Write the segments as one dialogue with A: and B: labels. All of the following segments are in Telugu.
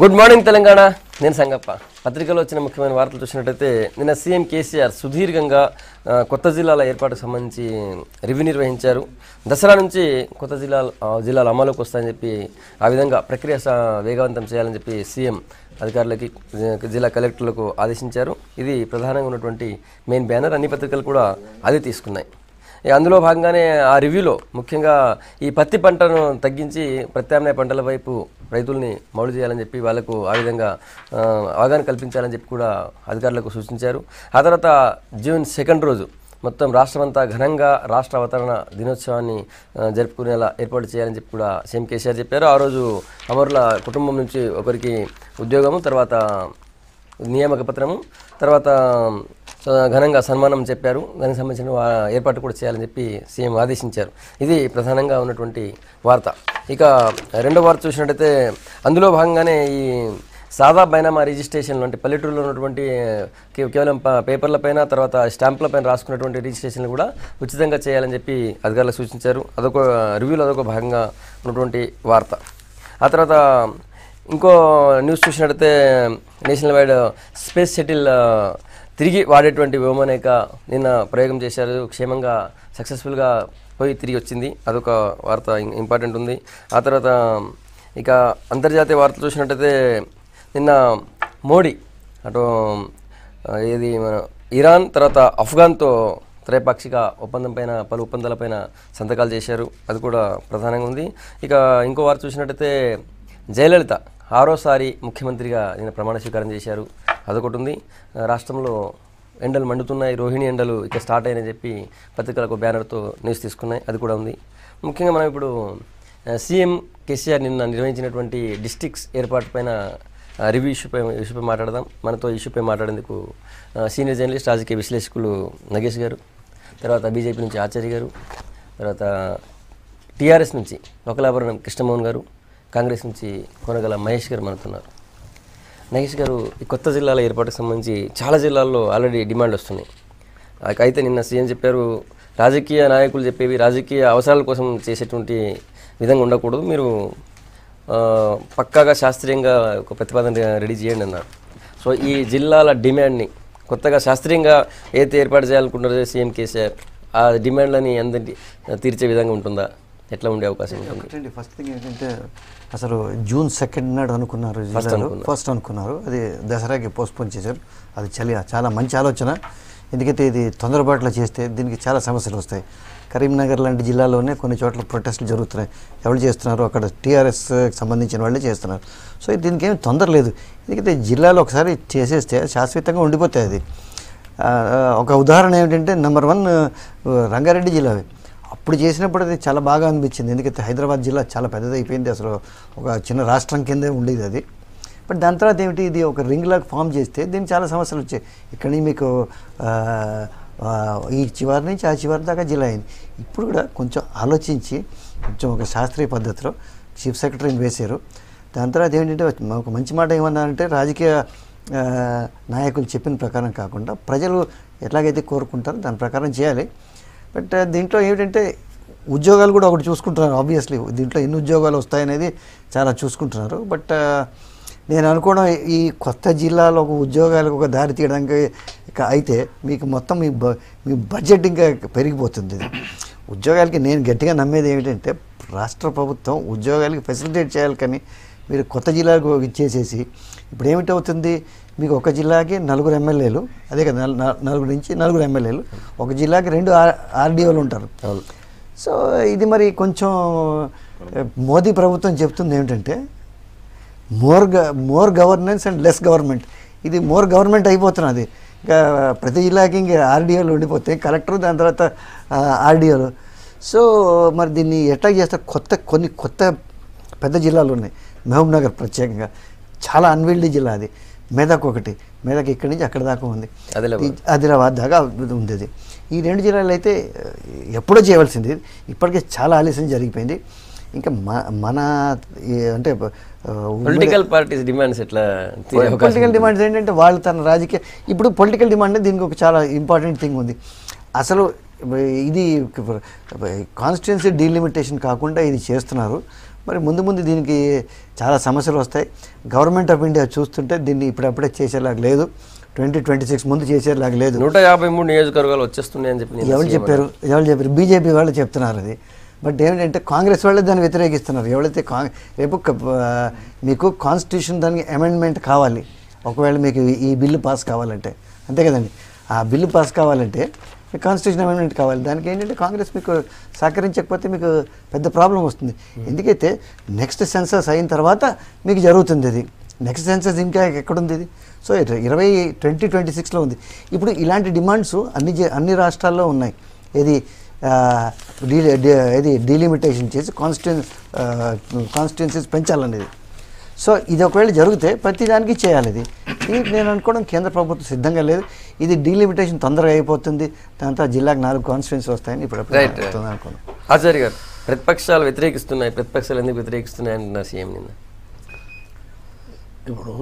A: Good morning Telangana. నేను సంగప్ప. పత్రికలో వచ్చిన ముఖ్యమైన వార్తలు చూసినట్టయితే నిన్న సీఎం కేసీఆర్ సుదీర్ఘంగా కొత్త జిల్లాల ఏర్పాటుకు సంబంధించి రివ్యూ నిర్వహించారు. దసరా నుంచి కొత్త జిల్లాలు అమలుకి వస్తాయని చెప్పి ఆ విధంగా ప్రక్రియ వేగవంతం చేయాలని చెప్పి సీఎం అధికారులకి జిల్లా కలెక్టర్లకు ఆదేశించారు. ఇది ప్రధానంగా ఉన్నటువంటి మెయిన్ బ్యానర్. అన్ని పత్రికలు కూడా అదే తీసుకున్నాయి. అందులో భాగంగానే ఆ రివ్యూలో ముఖ్యంగా ఈ పత్తి పంటను తగ్గించి ప్రత్యామ్నాయ పంటల వైపు రైతుల్ని మౌలు చేయాలని చెప్పి వాళ్ళకు ఆ విధంగా అవగాహన కల్పించాలని చెప్పి కూడా అధికారులకు సూచించారు. ఆ తర్వాత జూన్ 2 రోజు మొత్తం రాష్ట్రమంతా ఘనంగా రాష్ట్ర అవతరణ దినోత్సవాన్ని జరుపుకునేలా ఏర్పాటు చేయాలని చెప్పి కూడా సీఎం కేసీఆర్ చెప్పారు. ఆ రోజు అమరుల కుటుంబం నుంచి ఒకరికి ఉద్యోగము, తర్వాత నియామక పత్రము, తర్వాత ఘనంగా సన్మానం చెప్పారు. దానికి సంబంధించిన ఏర్పాటు కూడా చేయాలని చెప్పి సీఎం ఆదేశించారు. ఇది ప్రధానంగా ఉన్నటువంటి వార్త. ఇక రెండో వార్త చూసినట్టయితే అందులో భాగంగానే ఈ సాదా బైనామా రిజిస్ట్రేషన్లు అంటే పల్లెటూరులో ఉన్నటువంటి కేవలం పేపర్లపైన తర్వాత స్టాంపులపైన రాసుకున్నటువంటి రిజిస్ట్రేషన్లు కూడా ఉచితంగా చేయాలని చెప్పి అధికారులకు సూచించారు. అదొక రివ్యూలో అదొక భాగంగా ఉన్నటువంటి వార్త. ఆ తర్వాత ఇంకో న్యూస్ చూసినట్టయితే నేషనల్ వైడ్ స్పేస్ షటిల్ తిరిగి వాడేటువంటి వ్యోమనేక నిన్న ప్రయోగం చేశారు. క్షేమంగా సక్సెస్ఫుల్గా పోయి తిరిగి వచ్చింది. అదొక వార్త ఇంపార్టెంట్ ఉంది. ఆ తర్వాత ఇక అంతర్జాతీయ వార్తలు చూసినట్టయితే నిన్న మోడీ అటు ఏది మన ఇరాన్ తర్వాత ఆఫ్ఘన్తో త్రైపాక్షిక పలు ఒప్పందాలపైన సంతకాలు చేశారు. అది కూడా ప్రధానంగా ఉంది. ఇక ఇంకో వార్త చూసినట్టయితే జయలలిత 6వసారి ముఖ్యమంత్రిగా నిన్న ప్రమాణ స్వీకారం చేశారు. అదొకటి ఉంది. రాష్ట్రంలో ఎండలు మండుతున్నాయి, రోహిణి ఎండలు ఇక స్టార్ట్ అయినని చెప్పి పత్రికలకు బ్యానర్తో న్యూస్ తీసుకున్నాయి. అది కూడా ఉంది. ముఖ్యంగా మనం ఇప్పుడు సీఎం కేసీఆర్ నిన్న నిర్వహించినటువంటి డిస్ట్రిక్ట్స్ ఏర్పాటుపైన రివ్యూ ఇష్యూపై మాట్లాడదాం. మనతో ఇష్యూపై మాట్లాడేందుకు సీనియర్ జర్నలిస్ట్ రాజకీయ విశ్లేషకులు నగేష్ గారు, తర్వాత బీజేపీ నుంచి ఆచార్య గారు, తర్వాత టీఆర్ఎస్ నుంచి లోకలాభరణం కృష్ణమోహన్ గారు, కాంగ్రెస్ నుంచి కొనగల మహేష్ గారు మనతున్నారు. నగేష్ గారు, ఈ కొత్త జిల్లాల ఏర్పాటుకు సంబంధించి చాలా జిల్లాల్లో ఆల్రెడీ డిమాండ్ వస్తున్నాయి. అయితే నిన్న సీఎం చెప్పారు, రాజకీయ నాయకులు చెప్పేవి రాజకీయ అవసరాల కోసం చేసేటువంటి విధంగా ఉండకూడదు, మీరు పక్కాగా శాస్త్రీయంగా ఒక ప్రతిపాదన రెడీ చేయండి అన్నారు. సో ఈ జిల్లాల డిమాండ్ని కొత్తగా శాస్త్రీయంగా ఏదైతే ఏర్పాటు చేయాలనుకుంటారో సీఎం కేసీఆర్ ఆ డిమాండ్లని అందరినీ తీర్చే విధంగా ఉంటుందా, ఎట్లా ఉండే అవకాశం ఉంటుంది?
B: ఫస్ట్ థింగ్ ఏంటంటే అసలు జూన్ 2 నాడు అనుకున్నారు, ఫస్ట్ అనుకున్నారు. అది దసరాకి పోస్ట్పోన్ చేశారు. అది చాలా మంచి ఆలోచన. ఎందుకంటే ఇది తొందరపాటులో చేస్తే దీనికి చాలా సమస్యలు వస్తాయి. కరీంనగర్ లాంటి జిల్లాలోనే కొన్ని చోట్ల ప్రొటెస్టులు జరుగుతున్నాయి. ఎవరు చేస్తున్నారు? అక్కడ టీఆర్ఎస్కి సంబంధించిన వాళ్ళే చేస్తున్నారు. సో దీనికి ఏమి తొందర లేదు. ఎందుకంటే జిల్లాలో ఒకసారి చేసేస్తే శాశ్వతంగా ఉండిపోతాయి. అది ఒక ఉదాహరణ ఏమిటంటే నెంబర్ 1 రంగారెడ్డి జిల్లావి. అప్పుడు చేసినప్పుడు అది చాలా బాగా అనిపించింది. ఎందుకంటే హైదరాబాద్ జిల్లా చాలా పెద్దది అయిపోయింది. అసలు ఒక చిన్న రాష్ట్రం కిందే ఉండేది అది. బట్ దాని తర్వాత ఏమిటి, ఇది ఒక రింగ్ లాగా ఫామ్ చేస్తే దీనికి చాలా సమస్యలు వచ్చాయి. ఇక్కడి మీకు ఈ చివరి నుంచి ఆ చివరి దాకా జిల్లా అయింది. ఇప్పుడు కూడా కొంచెం ఆలోచించి కొంచెం ఒక శాస్త్రీయ పద్ధతిలో చీఫ్ సెక్రటరీని వేశారు. దాని తర్వాత ఏంటంటే ఒక మంచి మాట ఏమన్నారంటే, రాజకీయ నాయకులు చెప్పిన ప్రకారం కాకుండా ప్రజలు ఎట్లాగైతే కోరుకుంటారో దాని ప్రకారం చేయాలి. బట్ దీంట్లో ఏమిటంటే ఉద్యోగాలు కూడా ఒకటి చూసుకుంటున్నారు. ఆబ్వియస్లీ దీంట్లో ఎన్ని ఉద్యోగాలు వస్తాయనేది చాలా చూసుకుంటున్నారు. బట్ నేను అనుకోవడం, ఈ కొత్త జిల్లాలో ఒక ఉద్యోగాలకు ఒక దారి తీయడానికి అయితే మీకు మొత్తం మీ బడ్జెట్ ఇంకా పెరిగిపోతుంది. ఉద్యోగాలకి నేను గట్టిగా నమ్మేది ఏమిటంటే, రాష్ట్ర ప్రభుత్వం ఉద్యోగాలకి ఫెసిలిటేట్ చేయాలి. కానీ మీరు కొత్త జిల్లాకు ఇచ్చేసేసి ఇప్పుడు ఏమిటవుతుంది, మీకు ఒక జిల్లాకి 4 ఎమ్మెల్యేలు, అదే కదా 4 నుంచి 4 ఎమ్మెల్యేలు, ఒక జిల్లాకి 2 ఆర్డీఓలు ఉంటారు. సో ఇది మరి కొంచెం మోదీ ప్రభుత్వం చెప్తుంది ఏమిటంటే more governance and less government. ఇది మోర్ గవర్నమెంట్ అయిపోతున్నది. ఇంకా ప్రతి జిల్లాకి ఇంకా ఆర్డీఓలు ఉండిపోతాయి, కలెక్టర్, దాని తర్వాత ఆర్డీఓలు. సో మరి దీన్ని ఎట్లా చేస్తారు? కొన్ని కొత్త పెద్ద జిల్లాలు ఉన్నాయి. మహబూబ్ నగర్ ప్రత్యేకంగా చాలా అన్విల్డ్ జిల్లా అది. మెదక్ ఒకటి, మెదక్ ఇక్కడి నుంచి అక్కడ దాకా ఉంది, ఆదిలాబాద్ దాకా ఉంది. అది ఈ 2 జిల్లాలు అయితే ఎప్పుడో చేయవలసింది, ఇప్పటికే చాలా ఆలస్యం జరిగిపోయింది. ఇంకా మన అంటే
A: పొలిటికల్ పార్టీస్ డిమాండ్స్ ఎట్లా,
B: పొలిటికల్ డిమాండ్స్ ఏంటంటే వాళ్ళు తన రాజకీయ ఇప్పుడు పొలిటికల్ డిమాండ్ దీనికి ఒక చాలా ఇంపార్టెంట్ థింగ్ ఉంది. అసలు ఇది కాన్స్టిట్యున్సీ డీలిమిటేషన్ కాకుండా ఇది చేస్తున్నారు. మరి ముందు ముందు దీనికి చాలా సమస్యలు వస్తాయి. గవర్నమెంట్ ఆఫ్ ఇండియా చూస్తుంటే దీన్ని ఇప్పుడప్పుడే చేసేలాగా లేదు, 2026 ముందు చేసేలాగా లేదు.
A: 153 నియోజకవర్గాలు వచ్చేస్తున్నాయని చెప్పి
B: ఎవరు చెప్పారు? బీజేపీ వాళ్ళు చెప్తున్నారు అది. బట్ ఏమిటంటే కాంగ్రెస్ వాళ్ళే దాన్ని వ్యతిరేకిస్తున్నారు. ఎవరైతే రేపు మీకు కాన్స్టిట్యూషన్ దానికి అమెండ్మెంట్ కావాలి, ఒకవేళ మీకు ఈ బిల్లు పాస్ కావాలంటే, అంతే కదండి. ఆ బిల్లు పాస్ కావాలంటే మీకు కాన్స్టిట్యూషన్ అమెండ్మెంట్ కావాలి. దానికి ఏంటంటే కాంగ్రెస్ మీకు సహకరించకపోతే మీకు పెద్ద ప్రాబ్లం వస్తుంది. ఎందుకైతే నెక్స్ట్ సెన్సస్ అయిన తర్వాత మీకు జరుగుతుంది అది. నెక్స్ట్ సెన్సస్ ఇంకా ఎక్కడుంది ఇది? సో 2026లో ఉంది. ఇప్పుడు ఇలాంటి డిమాండ్స్ అన్ని రాష్ట్రాల్లో ఉన్నాయి. ఇది డీలిమిటేషన్ చేసి కాన్స్టిట్యున్సీస్ పెంచాలనేది. సో ఇది ఒకవేళ జరిగితే ప్రతి దానికి చేయాలి. ఇది నేను అనుకోవడం కేంద్ర ప్రభుత్వం సిద్ధంగా లేదు. ఇది డీలిమిటేషన్ తొందరగా అయిపోతుంది, దాంతో జిల్లాకు 4 కాన్స్టిట్యున్సీ వస్తాయని ఇప్పుడు అనుకున్నాను.
A: ఆచార్య గారు, ప్రతిపక్షాలు వ్యతిరేకిస్తున్నాయి, ప్రతిపక్షాలు ఎందుకు వ్యతిరేకిస్తున్నాయి అంటున్నారు సీఎం నిన్న.
C: ఇప్పుడు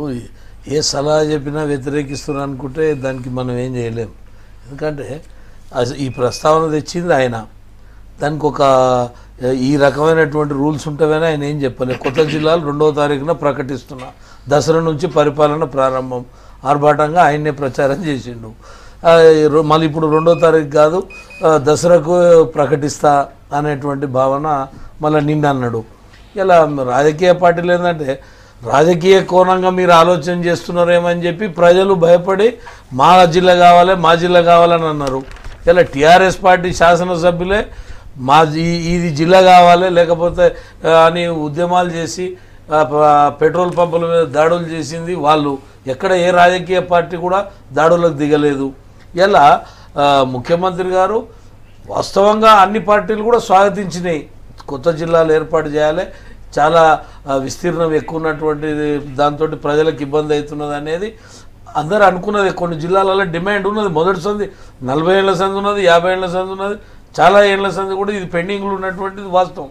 C: ఏ సలహా చెప్పినా వ్యతిరేకిస్తున్నారు అనుకుంటే దానికి మనం ఏం చేయలేం. ఎందుకంటే ఈ ప్రస్తావన తెచ్చింది ఆయన, దానికి ఒక ఈ రకమైనటువంటి రూల్స్ ఉంటాయని ఆయన ఏం చెప్పలేదు. కొత్త జిల్లాలు 2వ తారీఖున ప్రకటిస్తున్నా, దసరా నుంచి పరిపాలన ప్రారంభం ఆర్భాటంగా ఆయన్నే ప్రచారం చేసిండు. మళ్ళీ ఇప్పుడు 2వ తారీఖు కాదు, దసరాకు ప్రకటిస్తా అనేటువంటి భావన మళ్ళీ నిన్న అన్నాడు. ఇలా రాజకీయ పార్టీలు ఏంటంటే రాజకీయ కోణంగా మీరు ఆలోచన చేస్తున్నారేమని చెప్పి ప్రజలు భయపడి మా జిల్లా కావాలని అన్నారు. ఇలా టీఆర్ఎస్ పార్టీ శాసనసభ్యులే ఇది జిల్లా కావాలి లేకపోతే అని ఉద్యమాలు చేసి పెట్రోల్ పంపుల మీద దాడులు చేసింది వాళ్ళు. ఎక్కడ ఏ రాజకీయ పార్టీ కూడా దాడులకు దిగలేదు. ఇలా ముఖ్యమంత్రి గారు వాస్తవంగా అన్ని పార్టీలు కూడా స్వాగతించినాయి. కొత్త జిల్లాలు ఏర్పాటు చేయాలి, చాలా విస్తీర్ణం ఎక్కువ ఉన్నటువంటి దాంతో ప్రజలకు ఇబ్బంది అవుతున్నది అనేది అందరూ అనుకున్నది. కొన్ని జిల్లాలలో డిమాండ్ ఉన్నది. మొదటి సంది 40 ఏళ్ల సంది ఉన్నది, 50 ఏళ్ల సంది ఉన్నది, చాలా ఏళ్ల సంది కూడా ఇది పెండింగ్లో ఉన్నటువంటిది వాస్తవం.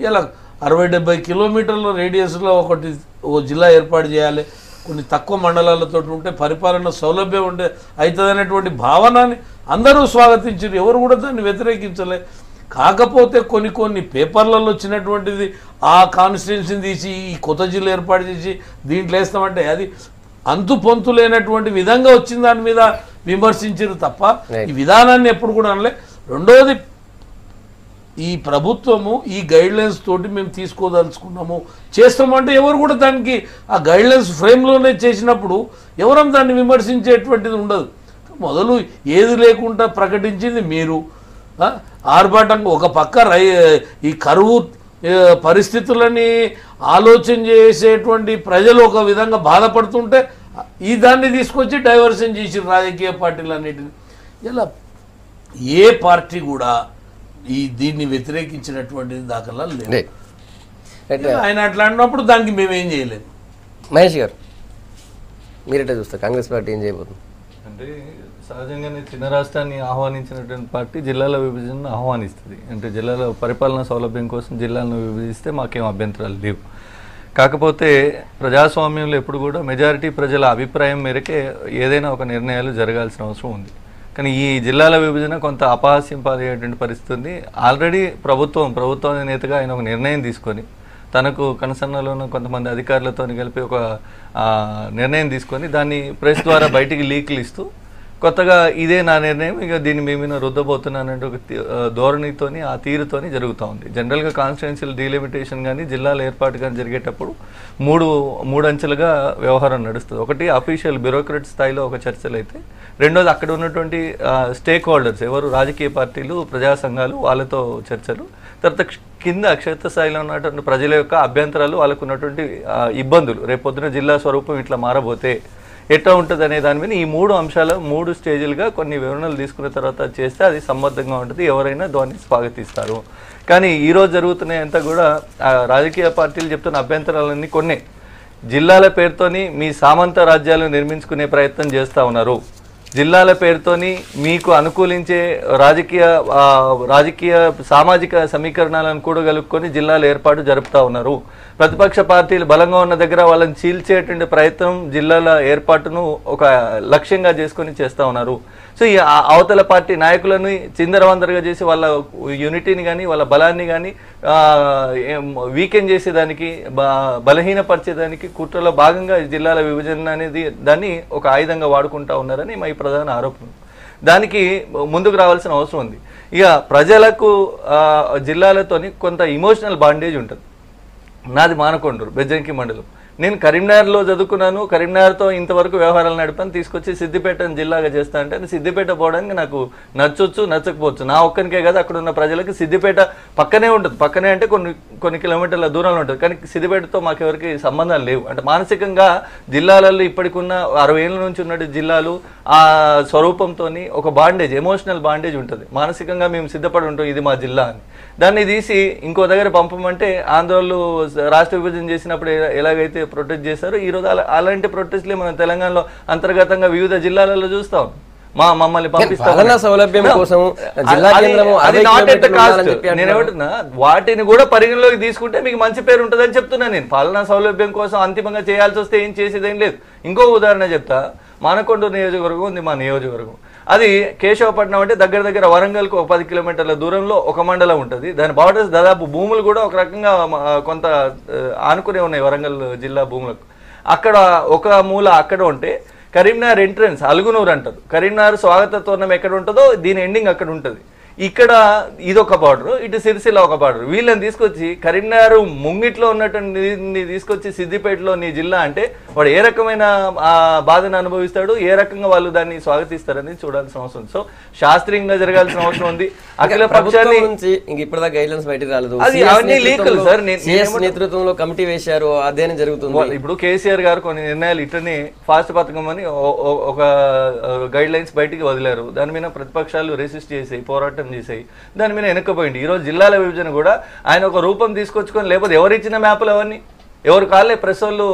C: ఇలా 60-70 కిలోమీటర్ల రేడియస్లో ఓ జిల్లా ఏర్పాటు చేయాలి, కొన్ని తక్కువ మండలాలతో ఉంటే పరిపాలన సౌలభ్యం ఉంటే అవుతుందనేటువంటి భావనని అందరూ స్వాగతించారు. ఎవరు కూడా దాన్ని వ్యతిరేకించలే. కాకపోతే కొన్ని పేపర్లలో వచ్చినటువంటిది ఆ కాన్స్టిట్యున్సీని తీసి ఈ కొత్త జిల్లా ఏర్పాటు చేసి దీంట్లో వేస్తామంటే అది అంతు పొంతు లేనటువంటి విధంగా వచ్చిన దాని మీద విమర్శించారు తప్ప ఈ విధానాన్ని ఎప్పుడు కూడా అనలే. రెండోది, ఈ ప్రభుత్వము ఈ గైడ్లైన్స్ తోటి మేము తీసుకోదలుచుకున్నాము చేస్తామంటే ఎవరు కూడా దానికి ఆ గైడ్లైన్స్ ఫ్రేమ్లోనే చేసినప్పుడు ఎవరం దాన్ని విమర్శించేటువంటిది ఉండదు. మొదలు ఏది లేకుండా ప్రకటించింది మీరు. ఆర్భాటంగా ఒక పక్క ఈ కరువు పరిస్థితులని ఆలోచన చేసేటువంటి ప్రజలు ఒక విధంగా బాధపడుతుంటే ఈ దాన్ని తీసుకొచ్చి డైవర్షన్ చేసి రాజకీయ పార్టీలన్నిటిని. ఇలా ఏ పార్టీ కూడా దీన్ని వ్యతిరేకించినటువంటి దాఖలా లేదు. ఆయన అట్లా అన్నప్పుడు దానికి మేమేం చేయలేము.
A: మహేష్ గారు, మీరేటా చూస్తారు కాంగ్రెస్ పార్టీ ఏం చేయబోతుంది?
D: అంటే సహజంగానే చిన్న రాష్ట్రాన్ని ఆహ్వానించినటువంటి పార్టీ జిల్లాల విభజనను ఆహ్వానిస్తుంది. అంటే జిల్లాల పరిపాలనా సౌలభ్యం కోసం జిల్లాలను విభజిస్తే మాకేం అభ్యంతరాలు లేవు. కాకపోతే ప్రజాస్వామ్యంలో ఎప్పుడు కూడా మెజారిటీ ప్రజల అభిప్రాయం మేరకే ఏదైనా ఒక నిర్ణయాలు జరగాల్సిన అవసరం ఉంది. కానీ ఈ జిల్లాల విభజన కొంత అపహాస్యం పాలయ్యేటువంటి పరిస్థితి ఉంది. ఆల్రెడీ ప్రభుత్వ నేతగా ఆయన ఒక నిర్ణయం తీసుకొని తనకు కనసన్నలోని కొంతమంది అధికారులతో కలిపి ఒక నిర్ణయం తీసుకొని దాన్ని ప్రెస్ ద్వారా బయటికి లీక్లు ఇస్తూ కొత్తగా ఇదే నా నిర్ణయం, ఇక దీన్ని మేమైనా రుద్దబోతున్నానంటే ఒక ధోరణితోని ఆ తీరుతోని జరుగుతూ ఉంది. జనరల్గా కాన్స్టిట్యున్సీల డీలిమిటేషన్ కానీ జిల్లాల ఏర్పాటు కానీ జరిగేటప్పుడు మూడు అంచెలుగా వ్యవహారం నడుస్తుంది. ఒకటి అఫీషియల్ బ్యూరోక్రాట్ స్థాయిలో ఒక చర్చలు అయితే, రెండోది అక్కడ ఉన్నటువంటి స్టేక్ హోల్డర్స్ ఎవరు రాజకీయ పార్టీలు, ప్రజా సంఘాలు, వాళ్ళతో చర్చలు, తర్వాత కింద క్షేత్రస్థాయిలో ఉన్నటువంటి ప్రజల యొక్క అభ్యంతరాలు, వాళ్ళకు ఉన్నటువంటి ఇబ్బందులు, రేపొద్దున జిల్లా స్వరూపం ఇట్లా మారబోతే ఎట్లా ఉంటుంది అనే దాని మీద ఈ 3 అంశాలు 3 స్టేజీలుగా కొన్ని వివరణలు తీసుకున్న తర్వాత చేస్తే అది సంబద్ధంగా ఉంటుంది, ఎవరైనా దాన్ని స్వాగతిస్తారు. కానీ ఈరోజు జరుగుతున్నాయంతా కూడా రాజకీయ పార్టీలు చెప్తున్న అభ్యంతరాలన్నీ కొన్ని జిల్లాల పేరుతోని మీ సామంత రాజ్యాలు నిర్మించుకునే ప్రయత్నం చేస్తూ ఉన్నారు. జిల్లాల పేరుతోని మీకు అనుకూలించే రాజకీయ సామాజిక సమీకరణాలను కూడగలుపుకొని జిల్లాల ఏర్పాటు జరుపుతూ ఉన్నారు. ప్రతిపక్ష పార్టీలు బలంగా ఉన్న దగ్గర వాళ్ళని చీల్చేటువంటి ప్రయత్నం జిల్లాల ఏర్పాటును ఒక లక్ష్యంగా చేసుకొని చేస్తూ ఉన్నారు. సో ఈ అవతల పార్టీ నాయకులను చిందరవందరగా చేసి వాళ్ళ యూనిటీని కానీ వాళ్ళ బలాన్ని కానీ వీకెండ్ చేసేదానికి బలహీనపరిచేదానికి కుట్రలో భాగంగా జిల్లాల విభజన అనేది దాన్ని ఒక ఆయుధంగా వాడుకుంటా ఉన్నారని మా ఈ ప్రధాన ఆరోపణ. దానికి ముందుకు రావాల్సిన అవసరం ఉంది. ఇక ప్రజలకు జిల్లాలతోని కొంత ఇమోషనల్ బాండేజ్ ఉంటుంది. నాది మానకొండూరు బెజ్జంకి మండలం. నేను కరీంనగర్లో చదువుకున్నాను, కరీంనగర్తో ఇంతవరకు వ్యవహారాలు నడిపాను, తీసుకొచ్చి సిద్దిపేటను జిల్లాగా చేస్తా అంటే సిద్దిపేట పోవడానికి నాకు నచ్చొచ్చు నచ్చకపోవచ్చు, నా ఒక్కనికే కదా అక్కడ ఉన్న ప్రజలకు సిద్దిపేట పక్కనే ఉంటుంది. పక్కనే అంటే కొన్ని కిలోమీటర్ల దూరంలో ఉంటుంది, కానీ సిద్దిపేటతో మాకెవరికి సంబంధాలు లేవు. అంటే మానసికంగా జిల్లాలలో ఇప్పటికున్న 60 ఏళ్ళ నుంచి ఉన్న జిల్లాలు ఆ స్వరూపంతో ఒక బాండేజ్, ఎమోషనల్ బాండేజ్ ఉంటుంది. మానసికంగా మేము సిద్ధపడి ఉంటాం ఇది మా జిల్లా అని. దాన్ని తీసి ఇంకో దగ్గర పంపమంటే ఆందోళనలు రాష్ట్ర విభజన చేసినప్పుడు ఎలాగైతే ప్రొటెస్ట్ చేశారో ఈరోజు అలాంటి ప్రొటెస్ట్లే మనం తెలంగాణలో అంతర్గతంగా వివిధ జిల్లాలలో చూస్తాం. మమ్మల్ని పంపిస్తాం
A: సౌలభ్యం కోసం
D: నేనేమంటున్నా, వాటిని కూడా పరిగణలోకి తీసుకుంటే మీకు మంచి పేరు ఉంటుందని చెప్తున్నా నేను. పాలనా సౌలభ్యం కోసం అంతిమంగా చేయాల్సి వస్తే ఏం చేసేదేం లేదు. ఇంకో ఉదాహరణ చెప్తా. మానకొండూరు నియోజకవర్గం ఉంది, మా నియోజకవర్గం. అది కేశవపట్నం అంటే దగ్గర వరంగల్కు 10 కిలోమీటర్ల దూరంలో ఒక మండలం ఉంటుంది. దాని బార్డర్స్ దాదాపు భూములు కూడా ఒక రకంగా కొంత ఆనుకునే ఉన్నాయి వరంగల్ జిల్లా భూములకు. అక్కడ ఒక మూల అక్కడ ఉంటే కరీంనగర్ ఎంట్రన్స్ అలుగునూరు అంటారు. కరీంనగర్ స్వాగత తోరణం ఎక్కడ ఉంటుందో దీని ఎండింగ్ అక్కడ ఉంటుంది. ఇక్కడ ఇదొక బార్డర్, ఇటు సిరిసిల్ల ఒక బార్డర్. వీళ్ళని తీసుకొచ్చి కరీంనగర్ ముంగిట్లో ఉన్నటువంటి తీసుకొచ్చి సిద్దిపేటలో నీ జిల్లా అంటే వాడు ఏ రకమైన బాధను అనుభవిస్తాడు, ఏ రకంగా వాళ్ళు దాన్ని స్వాగతిస్తారని చూడాల్సిన అవసరం ఉంది. సో శాస్త్రీయంగా జరగాల్సిన అవసరం ఉంది. అఖిల పక్షాన్ని
A: ఇప్పటిదాకా గైడ్లైన్స్ బయటకు రాలేదు.
D: అవన్నీ లీకల్ సార్.
A: నేతృత్వంలో కమిటీ వేశారు, అధ్యయనం జరుగుతుంది.
D: ఇప్పుడు కేసీఆర్ గారు కొన్ని నిర్ణయాలు ఇట్లనే ఫాస్ట్ పథకం అని ఒక గైడ్ లైన్స్ బయటికి వదిలారు. దాని మీద ప్రతిపక్షాలు రెసిస్ట్ చేసాయి, పోరాటం చేసాయి, దాని మీద వెనక్కిపోయింది. ఈరోజు జిల్లాల విభజన కూడా ఆయన ఒక రూపం తీసుకొచ్చుకొని, లేకపోతే ఎవరిచ్చిన మ్యాపులు అవన్నీ ఎవరు కాలే ప్రెస్ వాళ్ళు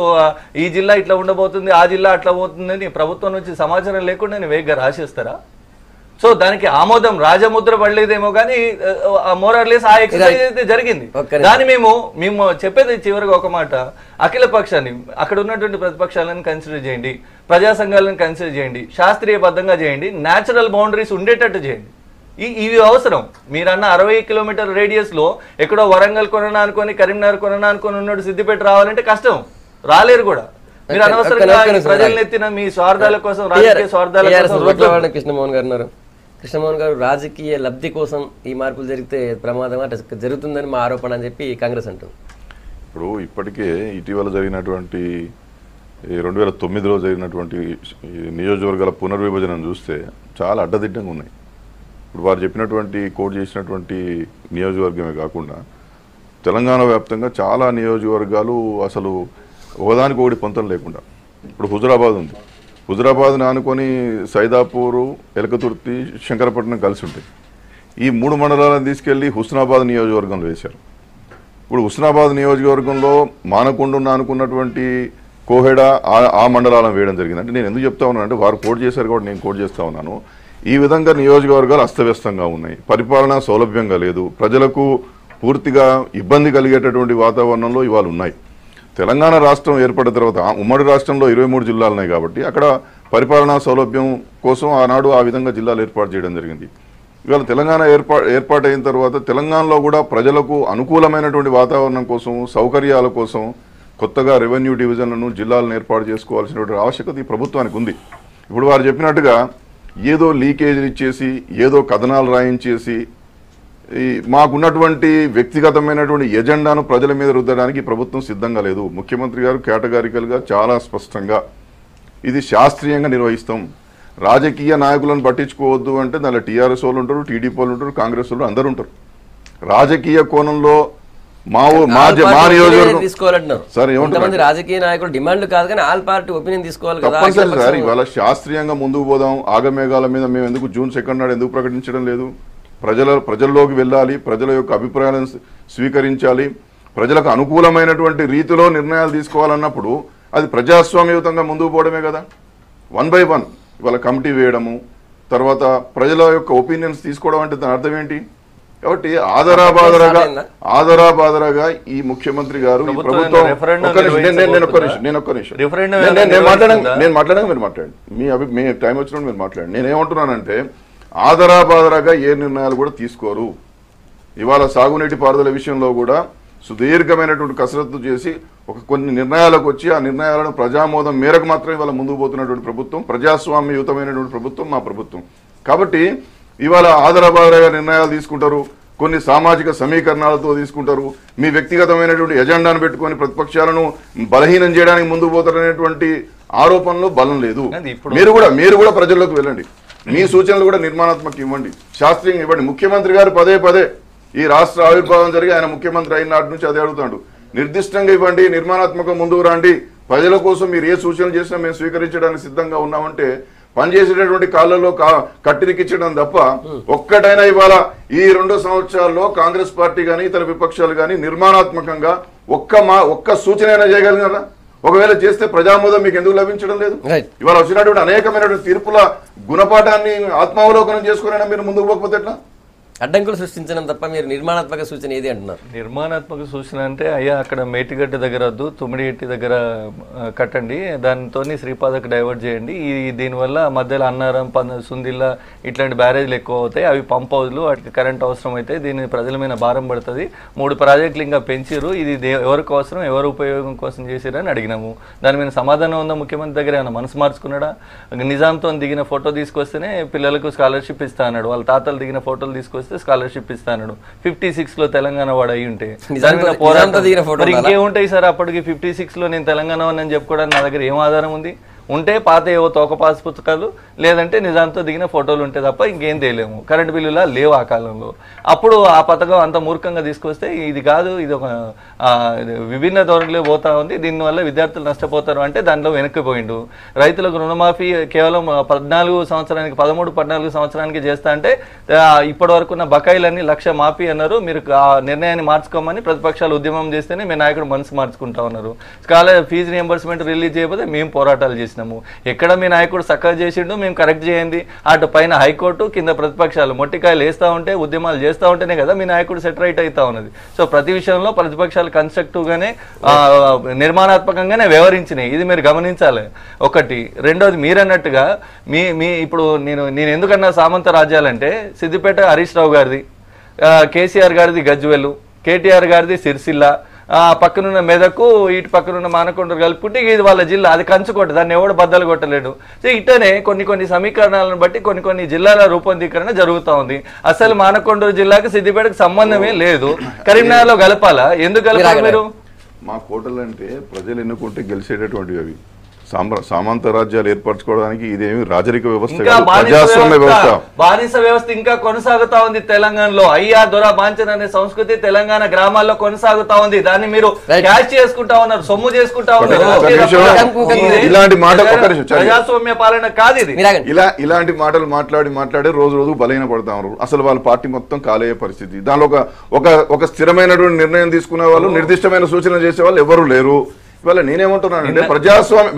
D: ఈ జిల్లా ఇట్లా ఉండబోతుంది, ఆ జిల్లా అట్లా పోతుందని ప్రభుత్వం నుంచి సమాచారం లేకుండా వేగంగా రాసేస్తారా? సో దానికి ఆమోదం రాజముద్ర పడలేదేమో కానీ మోరర్లెస్ ఆ ఎక్సర్సైజ్ అయితే జరిగింది. దాన్ని మేము చెప్పేది చివరిగా ఒక మాట, అఖిల పక్షాన్ని అక్కడ ఉన్నటువంటి ప్రతిపక్షాలను కన్సిడర్ చేయండి, ప్రజా సంఘాలను కన్సిడర్ చేయండి, శాస్త్రీయబద్ధంగా చేయండి, న్యాచురల్ బౌండరీస్ ఉండేటట్టు చేయండి. ఇవి అవసరం. మీరన్న 60 కిలోమీటర్ రేడియస్ లో ఎక్కడో వరంగల్ కొననా అనుకొని కరీంనగర్ కొననా అనుకొని ఉన్నాడు సిద్దిపేట రావాలంటే కష్టం, రాలేరు కూడా. మీరు అనవసరంగా ప్రజలను ఎత్తిన మీ స్వార్థాల కోసం, రాజకీయ స్వార్థాల కోసం.
A: కృష్ణమోహన్ గారు రాజకీయ లబ్ధి కోసం ఈ మార్పులు జరిగితే ప్రమాదం జరుగుతుందని మా ఆరోపణ అని చెప్పి కాంగ్రెస్ అంటుంది.
E: ఇప్పుడు ఇప్పటికే ఇటీవల జరిగినటువంటి 2009లో జరిగినటువంటి నియోజకవర్గాల పునర్విభజనను చూస్తే చాలా అడ్డదిడ్డంగా ఉన్నాయి. ఇప్పుడు వారు చెప్పినటువంటి కోడ్ చేసినటువంటి నియోజకవర్గమే కాకుండా తెలంగాణ వ్యాప్తంగా చాలా నియోజకవర్గాలు అసలు ఒకదానికొకటి పొంతం లేకుండా, ఇప్పుడు హుజురాబాద్ ఉంది, హుజురాబాద్ని ఆనుకొని సైదాపూరు, ఎలకతుర్తి, శంకరపట్నం కలిసి ఉంటాయి. ఈ 3 మండలాలను తీసుకెళ్లి హుస్నాబాద్ నియోజకవర్గంలో వేశారు. ఇప్పుడు హుస్నాబాద్ నియోజకవర్గంలో మానకొండను ఆనుకున్నటువంటి కోహెడ ఆ మండలాలను వేయడం జరిగింది. అంటే నేను ఎందుకు చెప్తా ఉన్నాను అంటే వారు కోడ్ చేశారు కాబట్టి నేను కోడ్ చేస్తా ఉన్నాను. ఈ విధంగా నియోజకవర్గాలు అస్తవ్యస్తంగా ఉన్నాయి, పరిపాలన సౌలభ్యంగా లేదు, ప్రజలకు పూర్తిగా ఇబ్బంది కలిగేటటువంటి వాతావరణంలో ఇవాళ ఉన్నాయి. తెలంగాణ రాష్ట్రం ఏర్పడిన తర్వాత ఉమ్మడి రాష్ట్రంలో 23 జిల్లాలు ఉన్నాయి కాబట్టి అక్కడ పరిపాలనా సౌలభ్యం కోసం ఆనాడు ఆ విధంగా జిల్లాలు ఏర్పాటు చేయడం జరిగింది. ఇవాళ తెలంగాణ ఏర్పాటైన తర్వాత తెలంగాణలో కూడా ప్రజలకు అనుకూలమైనటువంటి వాతావరణం కోసం, సౌకర్యాల కోసం కొత్తగా రెవెన్యూ డివిజన్లను, జిల్లాలను ఏర్పాటు చేసుకోవాల్సినటువంటి ఆవశ్యకత ఈ ప్రభుత్వానికి ఉంది. ఇప్పుడు వారు చెప్పినట్టుగా ఏదో లీకేజీలు ఇచ్చేసి, ఏదో కథనాలు రాయించేసి మాకున్నటువంటి వ్యక్తిగతమైనటువంటి ఎజెండాను ప్రజల మీద రుద్దడానికి ప్రభుత్వం సిద్ధంగా లేదు. ముఖ్యమంత్రి గారు కేటగారికల్గా చాలా స్పష్టంగా ఇది శాస్త్రీయంగా నిర్వహిస్తాం, రాజకీయ నాయకులను పట్టించుకోవద్దు అంటే దానిలో టీఆర్ఎస్ వాళ్ళు ఉంటారు, టీడీపీ వాళ్ళు ఉంటారు, కాంగ్రెస్ వాళ్ళు అందరూ ఉంటారు. రాజకీయ కోణంలో మా నియోజకవర్గం
A: తీసుకోవాలంటున్నారు
E: సార్, ఏమంటారు
A: రాజకీయ నాయకులు డిమాండ్లు కాదు కానీ ఆల్ పార్టీ ఒపీనియన్ తీసుకోవాలి కదా.
E: తప్పనిసరి సార్, ఇవాళ శాస్త్రీయంగా ముందుకు పోదాం. ఆగమేఘాల మీద మేము ఎందుకు జూన్ 2 నాడు ఎందుకు ప్రకటించడం లేదు? ప్రజల్లోకి వెళ్ళాలి, ప్రజల యొక్క అభిప్రాయాలను స్వీకరించాలి, ప్రజలకు అనుకూలమైనటువంటి రీతిలో నిర్ణయాలు తీసుకోవాలన్నప్పుడు అది ప్రజాస్వామ్యయుతంగా ముందుకు పోవడమే కదా. 1 by 1 ఇవాళ కమిటీ వేయడము, తర్వాత ప్రజల యొక్క ఒపీనియన్స్ తీసుకోవడం అంటే దాని అర్థం ఏంటి? కాబట్టి ఆదరాబాదరాగా ఈ ముఖ్యమంత్రి గారు ఈ ప్రభుత్వం నేను మాట్లాడాను మీరు మాట్లాడండి మీ టైం వచ్చినప్పుడు మీరు మాట్లాడండి. నేనేమంటున్నానంటే ఆదరాబాదరాగా ఏ నిర్ణయాలు కూడా తీసుకోరు. ఇవాళ సాగునీటి పారుదల విషయంలో కూడా సుదీర్ఘమైనటువంటి కసరత్తు చేసి కొన్ని నిర్ణయాలకు వచ్చి ఆ నిర్ణయాలను ప్రజామోదం మేరకు మాత్రమే ఇవాళ ముందుకు పోతున్నటువంటి ప్రభుత్వం, ప్రజాస్వామ్యయుతమైనటువంటి ప్రభుత్వం మా ప్రభుత్వం. కాబట్టి ఇవాళ ఆదరాబాదరాగా నిర్ణయాలు తీసుకుంటారు, కొన్ని సామాజిక సమీకరణాలతో తీసుకుంటారు, మీ వ్యక్తిగతమైనటువంటి ఎజెండాను పెట్టుకొని ప్రతిపక్షాలను బలహీనం చేయడానికి ముందుకు పోతారనేటువంటి ఆరోపణలో బలం లేదు. మీరు కూడా ప్రజల్లోకి వెళ్ళండి, మీ సూచనలు కూడా నిర్మాణాత్మక ఇవ్వండి, శాస్త్రీయంగా ఇవ్వండి. ముఖ్యమంత్రి గారు పదే ఈ రాష్ట్ర ఆవిర్భావం జరిగి ఆయన ముఖ్యమంత్రి అయిన నాటి నుంచి అదే అడుగుతాడు. నిర్దిష్టంగా ఇవ్వండి, నిర్మాణాత్మక ముందుకు రండి, ప్రజల కోసం మీరు ఏ సూచనలు చేసినా మేము స్వీకరించడానికి సిద్ధంగా ఉన్నామంటే పనిచేసేటటువంటి కాళ్ళలో కట్టిరికించడం తప్ప ఒక్కటైనా ఇవాళ ఈ 2 సంవత్సరాల్లో కాంగ్రెస్ పార్టీ కానీ ఇతర విపక్షాలు కానీ నిర్మాణాత్మకంగా ఒక్క సూచన అయినా చేయగలిగినారా? ఒకవేళ చేస్తే ప్రజామోదం మీకు ఎందుకు లభించడం లేదు? ఇవాళ వచ్చినటువంటి అనేకమైనటువంటి తీర్పుల గుణపాఠాన్ని ఆత్మావలోకనం చేసుకునైనా మీరు ముందుకు పోకపోతే ఎట్లా?
A: అడ్డంకులు సృష్టించడం తప్ప మీరు నిర్మాణాత్మక సూచన ఏది అంటున్నారు?
D: నిర్మాణాత్మక సూచన అంటే అయ్యా అక్కడ మేటిగడ్డ దగ్గర వద్దు, తుమ్మిడిగట్టి దగ్గర కట్టండి, దానితో శ్రీపాదకు డైవర్ట్ చేయండి, దీనివల్ల మధ్యలో అన్నారం సుందిల్లా ఇట్లాంటి బ్యారేజ్లు ఎక్కువ అవుతాయి, అవి పంప్ హౌజ్లు, వాటికి కరెంట్ అవసరం అయితే దీని ప్రజల మీద భారం పడుతుంది, 3 ప్రాజెక్టులు ఇంకా పెంచారు, ఇది ఎవరికి అవసరం ఎవరు ఉపయోగం కోసం చేసిరని అడిగినాము. దాని మీద సమాధానం ఉందా ముఖ్యమంత్రి దగ్గర? ఏమన్నా మనసు మార్చుకున్నాడా? నిజాంతో దిగిన ఫోటో తీసుకొస్తేనే పిల్లలకు స్కాలర్షిప్ ఇస్తా అన్నాడు, వాళ్ళ తాతలు దిగిన ఫోటోలు తీసుకొస్తే స్కాలర్షిప్ ఇస్తాడు. 56 లో తెలంగాణ వాడు అయి ఉంటే ఇంకేముంటాయి సార్? అప్పటికి 56 లో నేను తెలంగాణ అని చెప్పుకోవడానికి నా దగ్గర ఏం ఆధారం ఉంది? ఉంటే పాత ఏవో తోక పాస్ పుస్తకాలు లేదంటే నిజాంతో దిగిన ఫోటోలు ఉంటే తప్ప ఇంకేం తెలియలేము. కరెంటు బిల్లులా లేవు ఆ కాలంలో. అప్పుడు ఆ పథకం అంత మూర్ఖంగా తీసుకొస్తే ఇది కాదు, ఇది ఒక విభిన్న ధోరణిలో పోతా ఉంది, దీనివల్ల విద్యార్థులు నష్టపోతారు అంటే దాంట్లో వెనక్కిపోయిండు. రైతులకు రుణమాఫీ కేవలం 13 సంవత్సరానికి చేస్తా అంటే ఇప్పటి వరకు ఉన్న బకాయిలన్నీ 1,00,000 మాఫీ అన్నారు. మీరు ఆ నిర్ణయాన్ని మార్చుకోమని ప్రతిపక్షాలు ఉద్యమం చేస్తేనే మీ నాయకుడు మనసు మార్చుకుంటా ఉన్నారు. ఫీజు రియంబర్స్మెంట్ రిలీజ్ చేయకపోతే మేము పోరాటాలు చేసినాము. ఎక్కడ మీ నాయకుడు చక్కగా చేసిండు, మేము కరెక్ట్ చేయండి. అటు పైన హైకోర్టు, కింద ప్రతిపక్షాలు మొట్టికాయలు వేస్తూ ఉంటే, ఉద్యమాలు చేస్తూ ఉంటేనే కదా మీ నాయకుడు సెట్ రైట్ అవుతా ఉన్నది. సో ప్రతి విషయంలో ప్రతిపక్షాలు కన్స్ట్రక్టివ్గానే నిర్మాణాత్మకంగానే వ్యవహరించినాయి. ఇది మీరు గమనించాలి. ఒకటి. రెండోది, మీరన్నట్టుగా మీ ఇప్పుడు నేను ఎందుకన్నా సామంత రాజ్యాలంటే సిద్దిపేట హరీష్ రావు గారిది, కేసీఆర్ గారిది గజ్వెల్లు, కేటీఆర్ గారిది సిరిసిల్ల, పక్కనున్న మెదకు, ఇటు పక్కనున్న మానకొండలు కలుపుకుంటే ఇది వాళ్ళ జిల్లా, అది కంచుకోట, దాన్ని ఎవడు బద్దలు కొట్టలేడు. సో ఇట్టనే కొన్ని సమీకరణాలను బట్టి కొన్ని జిల్లాల రూపొందీకరణ జరుగుతూ ఉంది. అసలు మానకొండూరు జిల్లాకి సిద్దిపేటకు సంబంధమే లేదు, కరీంనగర్లో కలపాలా? ఎందుకు కలపాలి మీరు?
E: మా కోటలు అంటే ప్రజలు ఎన్నుకుంటే గెలిచేటటువంటివి అవి. సామంత రాజ్యాలు ఏర్పరచుకోవడానికి ఇదేమి రాజరిక వ్యవస్థ, ప్రజాస్వామ్య వ్యవస్థ,
D: బానిస వ్యవస్థ ఇంకా కొనసాగుతా ఉంది తెలంగాణలో. అయ్యా దొర బాంచన్ అనే సంస్కృతి తెలంగాణ గ్రామాల్లో కొనసాగుతా ఉంది. దాన్ని మీరు క్యాష్ చేసుకుంటా ఉన్నారు, సొమ్ము చేసుకుంటా ఉన్నారు.
E: ఇలాంటి మాట
D: ప్రజాస్వామ్య పాలన కాదు ఇది.
E: ఇలాంటి మాటలు మాట్లాడి రోజు బలహీన పడతా ఉన్నారు. అసలు వాళ్ళ పార్టీ మొత్తం కాలేయ పరిస్థితి. దానిలో ఒక స్థిరమైనటువంటి నిర్ణయం తీసుకునే వాళ్ళు, నిర్దిష్టమైన సూచన చేసే వాళ్ళు ఎవరు లేరు. ఇవాళ నేనేమంటున్నానంటే ప్రజాస్వామ్యం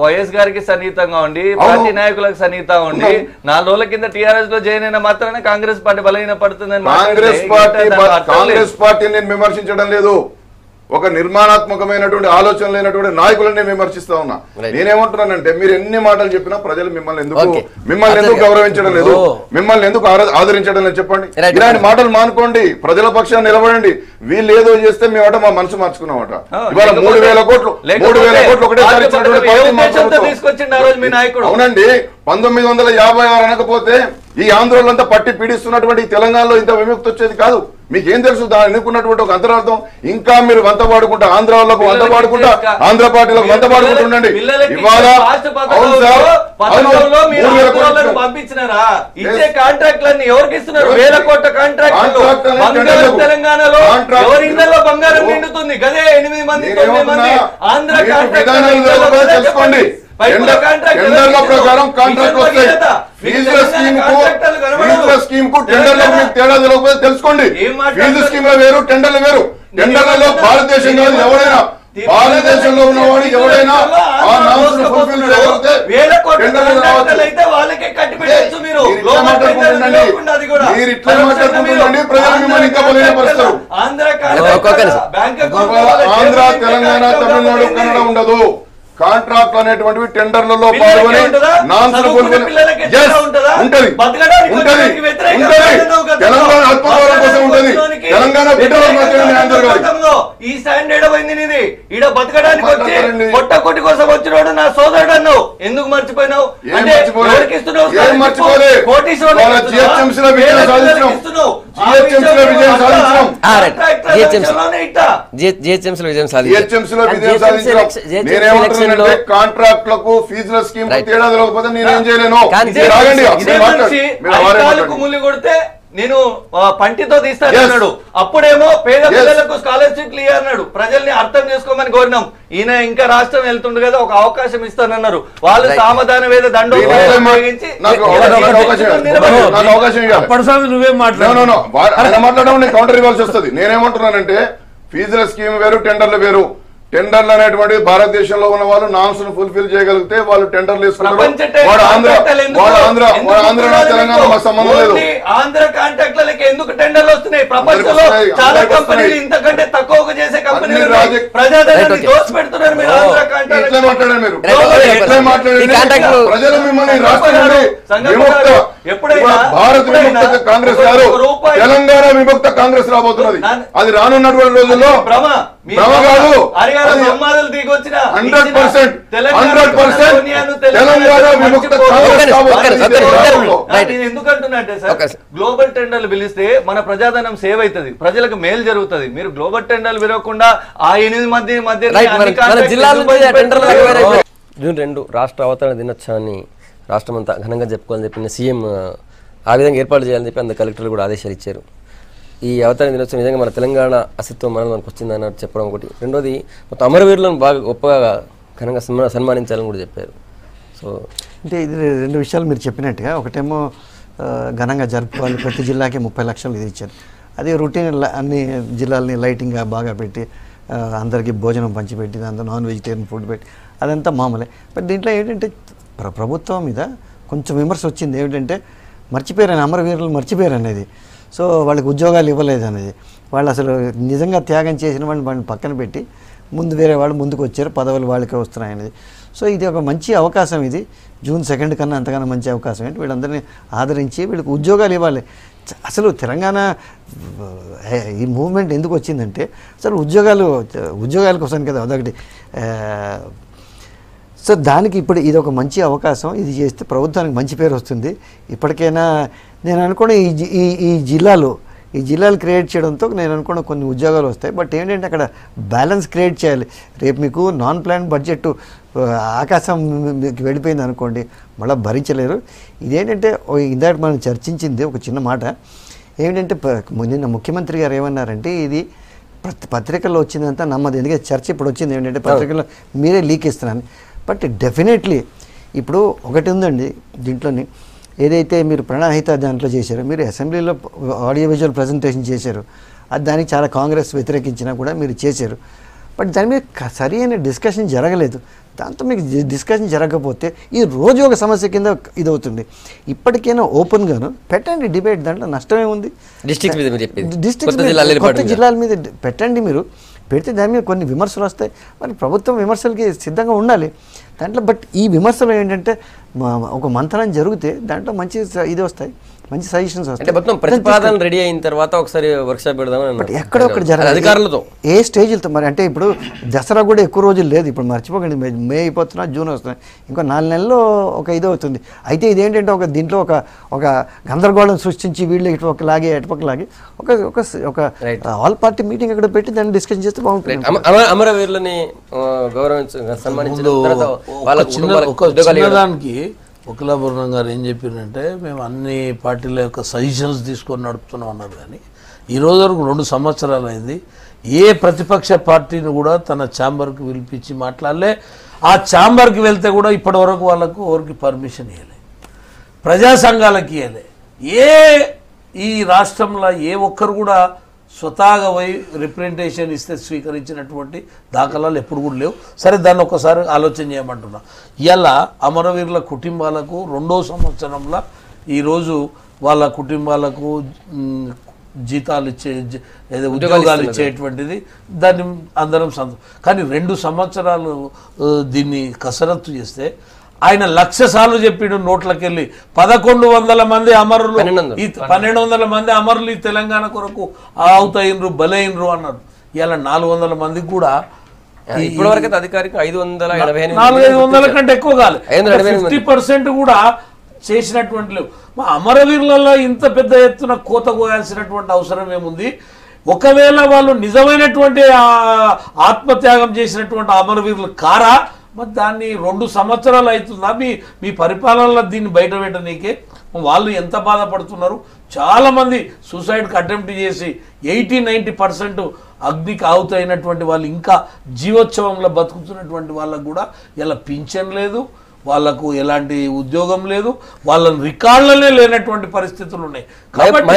D: వైఎస్ గారికి సన్నిహితంగా ఉండి, పార్టీ నాయకులకు సన్నిహితంగా ఉండి 4 రోజుల కింద టీఆర్ఎస్ లో జాయిన్ అయిన మాత్రాన కాంగ్రెస్ పార్టీ బలహీన పడుతుందని
E: కాంగ్రెస్ పార్టీని నేను విమర్శించడం లేదు. ఒక నిర్మాణాత్మకమైనటువంటి ఆలోచన లేనటువంటి నాయకులని విమర్శిస్తా ఉన్నా. నేనేమంటున్నానంటే మీరు ఎన్ని మాటలు చెప్పినా ప్రజలు మిమ్మల్ని ఎందుకు గౌరవించడం లేదు, మిమ్మల్ని ఎందుకు ఆదరించడం లేదు చెప్పండి. ఇలాంటి మాటలు మానుకోండి, ప్రజల పక్షాన్ని నిలబడండి. వీళ్ళు ఏదో చేస్తే మేమట మా మనసు మార్చుకున్నామట. ఇవాళ 3,000 కోట్లు ఒకటేసారి అవునండి. 1956 అనకపోతే ఈ ఆంధ్రులంతా పట్టి పీడిస్తున్నటువంటి తెలంగాణలో ఇంత విముక్తి వచ్చేది కాదు. మీకేం తెలుసు దాన్ని ఎన్నుకున్నటువంటి ఒక అంతరార్థం? ఇంకా మీరు వంత పాడుకుంటా, ఆంధ్ర వాళ్ళకు వంత పాడుకుంటా, ఆంధ్ర పార్టీలకు వంత పాడుకుంటుండండి. ఇవాళ
D: పంపించినారా? ఇచ్చే కాంట్రాక్ట్లన్నీ ఎవరికి ఇస్తున్నారు? 1000 కోట్ల కాంట్రాక్ట్ తెలంగాణలో ఎవరి ఇళ్లలో బంగారం నిండుతుంది? గదే 8 మంది 9 మంది ఆంధ్ర
E: తెలుసుకోండి. ప్రకారం కాంట్రాక్ట్ వస్తాయి. ఫీజుల స్కీమ్ కు టెండర్లకు మీకు తేడా తెలియకపోతే తెలుసుకోండి. ఫీజు స్కీమ్ లో వేరు, టెండర్లు వేరు. టెండర్లలో భారతదేశం కాదు ఎవరైనా భారతదేశంలో ఉన్నవాడు ఎవరైనా ఆ నామ్స్ ఫుల్ఫిల్ చేయగలిగితే
D: వేల కోట్ల కాంట్రాక్టర్లు అయితే వాళ్ళకే కట్టి పెట్టచ్చు. మీరు
E: మీరు ఇట్లా మాట్లాడుకుంటుండండి, ప్రజలు మిమ్మల్ని ఇంకా బలహీనపరుస్తారు. ఆంధ్ర, తెలంగాణ, తమిళనాడు, కన్నడ ఉండదు. కాంట్రాక్ట్ అనేటువంటివి టెండర్లలో పాల్గొని నామ్స్ ఫుల్ఫిల్ ఉంటది. తెలంగాణ ఆత్మగౌరవం కోసం ఉంటది. తెలంగాణ బిడ్డలు మాత్రమే న్యాయం జరగాలి.
D: ఈ స్టాండ్ ఏడవైంది నీది. ఈడ బతకడానికి వచ్చి పొట్టకొట్టి కోసం వచ్చినోడు నా సోదరుడు అన్నావు. ఎందుకు మర్చిపోయినావు?
E: కాంట్రాక్ట్లకు ఫీజుల స్కీమ్ తేడా తెలియకపోతే నేనేం చేయలేను.
D: ముళ్ళు కొడితే నేను పంటితో తీస్తాను. అప్పుడేమో పేద పిల్లలకు స్కాలర్షిప్ అన్నాడు. ప్రజల్ని అర్థం చేసుకోమని కోరినాం. ఈయన ఇంకా రాష్ట్రం వెళ్తుండు కదా, ఒక అవకాశం ఇస్తానన్నారు. వాళ్ళు సామధాన వేద దండం ఉపయోగించి
C: నువ్వేం
E: మాట్లాడడం నేను కౌంటర్ ఇవ్వాల్సి వస్తుంది. నేనేమంటున్నానంటే ఫీజుల స్కీమ్ వేరు, టెండర్లు వేరు. టెండర్లు అనేటువంటి భారతదేశంలో ఉన్న వాళ్ళు నామ్స్ ను ఫుల్ఫిల్ చేయగలిగితే వాళ్ళు టెండర్లు వేసుకుంటారు. వాడు ఆంధ్ర తెలంగాణ మాకు సంబంధం లేదు.
D: ఆంధ్ర కాంట్రాక్టులకి ఎందుకు టెండర్లు వస్తున్నాయి? ప్రపంచంలో చాలా కంపెనీలు ఇంతకంటే తక్కువగా చేసే కంపెనీలు ప్రజాధనాన్ని దోచిపెడుతున్నారు. మీరు ఆంధ్ర
E: ఎట్లా మాట్లాడారు? మీరు ఎట్లా మాట్లాడారు? ప్రజలు మిమ్మల్ని రాష్ట్రం భారత విముక్త కాంగ్రెస్ గారు తెలంగాణ విముక్త కాంగ్రెస్ రాబోతున్నది. అది రానున్నటువంటి రోజుల్లో భ్రమ కాదు. 100% తెలంగాణ విముక్త
D: ఎందుకంటున్నట్టే సార్, గ్లోబల్ టెండర్లు పిలిస్తే మన ప్రజాధనం సేవ్ అవుతుంది, ప్రజలకు మేలు జరుగుతుంది. మీరు గ్లోబల్ టెండర్లు పిలవకుండా ఆ 8 మధ్య
A: జూన్ 2 రాష్ట్ర అవతరణ దినోత్సవాన్ని రాష్ట్రమంతా ఘనంగా చెప్పుకోవాలని చెప్పిన సీఎం ఆ విధంగా ఏర్పాటు చేయాలని చెప్పి అందరు కలెక్టర్లు కూడా ఆదేశాలు ఇచ్చారు. ఈ అవతరణ దినోత్సవం నిజంగా మన తెలంగాణ అస్తిత్వం మనకు వచ్చిందని చెప్పడం ఒకటి. రెండోది మొత్తం అమరవీరులను బాగా గొప్పగా ఘనంగా సన్మానించాలని కూడా చెప్పారు. సో
B: అంటే ఇది 2 విషయాలు మీరు చెప్పినట్టుగా, ఒకటేమో ఘనంగా జరుపుకోవాలి, ప్రతి జిల్లాకి 30 లక్షలు ఇది ఇచ్చారు. అది రొటీన్ అన్ని జిల్లాలని లైటింగ్గా బాగా పెట్టి అందరికీ భోజనం పంచిపెట్టి దాంతో నాన్ వెజిటేరియన్ ఫుడ్ పెట్టి అదంతా మామూలే. బట్ దీంట్లో ఏంటంటే ప్రభుత్వం మీద కొంచెం విమర్శ వచ్చింది. ఏమిటంటే మర్చిపోయారని, అమరవీరులు మర్చిపోయారు అనేది. సో వాళ్ళకి ఉద్యోగాలు ఇవ్వలేదు అనేది. వాళ్ళు అసలు నిజంగా త్యాగం చేసిన వాళ్ళని పక్కన పెట్టి ముందు వేరే వాళ్ళు ముందుకు వచ్చారు, పదవులు వాళ్ళకే వస్తున్నాయి అనేది. సో ఇది ఒక మంచి అవకాశం. ఇది జూన్ 2 కన్నా అంతకన్నా మంచి అవకాశం ఏంటి, వీళ్ళందరినీ ఆదరించి వీళ్ళకి ఉద్యోగాలు ఇవ్వాలి. అసలు తెలంగాణ ఈ మూవ్మెంట్ ఎందుకు వచ్చిందంటే అసలు ఉద్యోగాల కోసం కదా అదొకటి. సో దానికి ఇప్పుడు ఇది ఒక మంచి అవకాశం. ఇది చేస్తే ప్రభుత్వానికి మంచి పేరు వస్తుంది. ఇప్పటికైనా నేను అనుకున్న ఈ జిల్లాలు క్రియేట్ చేయడంతో నేను అనుకున్న కొన్ని ఉద్యోగాలు వస్తాయి. బట్ ఏంటంటే అక్కడ బ్యాలెన్స్ క్రియేట్ చేయాలి. రేపు మీకు నాన్ ప్లాన్ బడ్జెట్ ఆకాశం వెళ్ళిపోయింది అనుకోండి, మళ్ళీ భరించలేరు. ఇదేంటంటే ఇందాక మనం చర్చించింది ఒక చిన్న మాట ఏమిటంటే, నిన్న ముఖ్యమంత్రి గారు ఏమన్నారంటే ఇది పత్రికల్లో వచ్చిందంతా నమ్మదు. ఎందుకంటే చర్చ ఇప్పుడు వచ్చింది ఏంటంటే పత్రికల్లో మీరే లీక్ ఇస్తున్నాను. బట్ డెఫినెట్లీ ఇప్పుడు ఒకటి ఉందండి దీంట్లోని, ఏదైతే మీరు ప్రణాహిత దాంట్లో చేశారో, మీరు అసెంబ్లీలో ఆడియో విజువల్ ప్రజెంటేషన్ చేశారు, అది దానికి చాలా కాంగ్రెస్ వ్యతిరేకించినా కూడా మీరు చేశారు. బట్ దాని మీద సరి అయిన డిస్కషన్ జరగలేదు. దాంతో మీకు డిస్కషన్ జరగకపోతే ఈ రోజు ఒక సమస్య కింద ఇది అవుతుంది. ఇప్పటికైనా ఓపెన్గాను పెట్టండి డిబేట్, దాంట్లో నష్టమే ఉంది.
A: డిస్ట్రిక్ట్
B: కొత్త జిల్లాల మీద పెట్టండి. మీరు పెడితే దాని మీద కొన్ని విమర్శలు వస్తాయి. మరి ప్రభుత్వం విమర్శలకి సిద్ధంగా ఉండాలి దాంట్లో. బట్ ఈ విమర్శలు ఏంటంటే ఒక మంథనం జరిగితే దాంట్లో మంచి ఇది వస్తాయి, మంచి సజెషన్స్ వస్తాయి.
A: మొత్తం ప్రతిపాదన రెడీ అయిన తర్వాత ఒకసారి వర్క్షాప్ పెడదామని.
B: బట్ ఎక్కడొక్కడ జరగాలి అధికారులతో, ఏ స్టేజ్లతో. మరి అంటే ఇప్పుడు దసరా కూడా ఎక్కువ రోజులు లేదు. ఇప్పుడు మర్చిపోకండి, మే అయిపోతున్నా, జూన్ వస్తున్నాయి, ఇంకో 4 నెలల్లో ఒక ఇది అవుతుంది. అయితే ఇదేంటంటే దీంట్లో ఒక గందరగోళం సృష్టించి వీళ్ళు ఇటుపక్కలాగే అటుపక్కలాగే ఒక ఆల్ పార్టీ మీటింగ్ అక్కడ పెట్టి దాన్ని డిస్కషన్ చేస్తే బాగుంటుంది.
A: అమరవీరులని
C: సన్మానించడానికి ఒకలాభరణం గారు ఏం చెప్పారంటే, మేము అన్ని పార్టీల యొక్క సజెషన్స్ తీసుకొని నడుపుతున్నాం అన్నారు. కానీ ఈ రోజు వరకు 2 సంవత్సరాలు అయింది, ఏ ప్రతిపక్ష పార్టీని కూడా తన ఛాంబర్కి పిలిపించి మాట్లాడలే. ఆ ఛాంబర్కి వెళ్తే కూడా ఇప్పటి వరకు వాళ్ళకు ఎవరికి పర్మిషన్ ఇవ్వలే, ప్రజా సంఘాలకి ఇవ్వలే. ఈ రాష్ట్రంలో ఏ ఒక్కరు కూడా స్వతహాగా పోయి రిప్రజెంటేషన్ ఇస్తే స్వీకరించినటువంటి దాఖలాలు ఎప్పుడు కూడా లేవు. సరే దాన్ని ఒకసారి ఆలోచన చేయమంటున్నా. ఇలా అమరవీరుల కుటుంబాలకు 2వ సంవత్సరంలో ఈరోజు వాళ్ళ కుటుంబాలకు జీతాలు ఇచ్చే ఉద్యోగాలు ఇచ్చేటువంటిది దాన్ని అందరం కానీ 2 సంవత్సరాలు దీన్ని కసరత్తు చేస్తే ఆయన 1,00,000 సార్లు చెప్పిండు నోట్లకెళ్ళి 1,100 మంది అమరులు 1,200 మంది అమరులు ఈ తెలంగాణ కొరకు అవుతాయినరు బలైనరు అన్నారు. ఇలా 400 మందికి కూడా
A: ఇప్పటివరకు అధికారిక
C: 500 కంటే ఎక్కువ కాదు, 50% కూడా చేసినటువంటి లేవు. మా అమరవీరులలో ఇంత పెద్ద ఎత్తున కోత కోయాల్సినటువంటి అవసరం ఏముంది? ఒకవేళ వాళ్ళు నిజమైనటువంటి ఆత్మత్యాగం చేసినటువంటి అమరవీరులు కారా? మరి దాన్ని 2 సంవత్సరాలు అవుతుందా మీ పరిపాలనలో దీన్ని బయట పెట్టనీకే? వాళ్ళు ఎంత బాధపడుతున్నారు. చాలామంది సూసైడ్కి అటెంప్ట్ చేసి 80-90% అగ్నికి ఆహుతైనటువంటి వాళ్ళు ఇంకా జీవోత్సవంలో బతుకుతున్నటువంటి వాళ్ళకు కూడా ఇలా పింఛన్ లేదు, వాళ్ళకు ఎలాంటి ఉద్యోగం లేదు, వాళ్ళ రికార్డులనే లేనటువంటి పరిస్థితులు ఉన్నాయి. కాబట్టి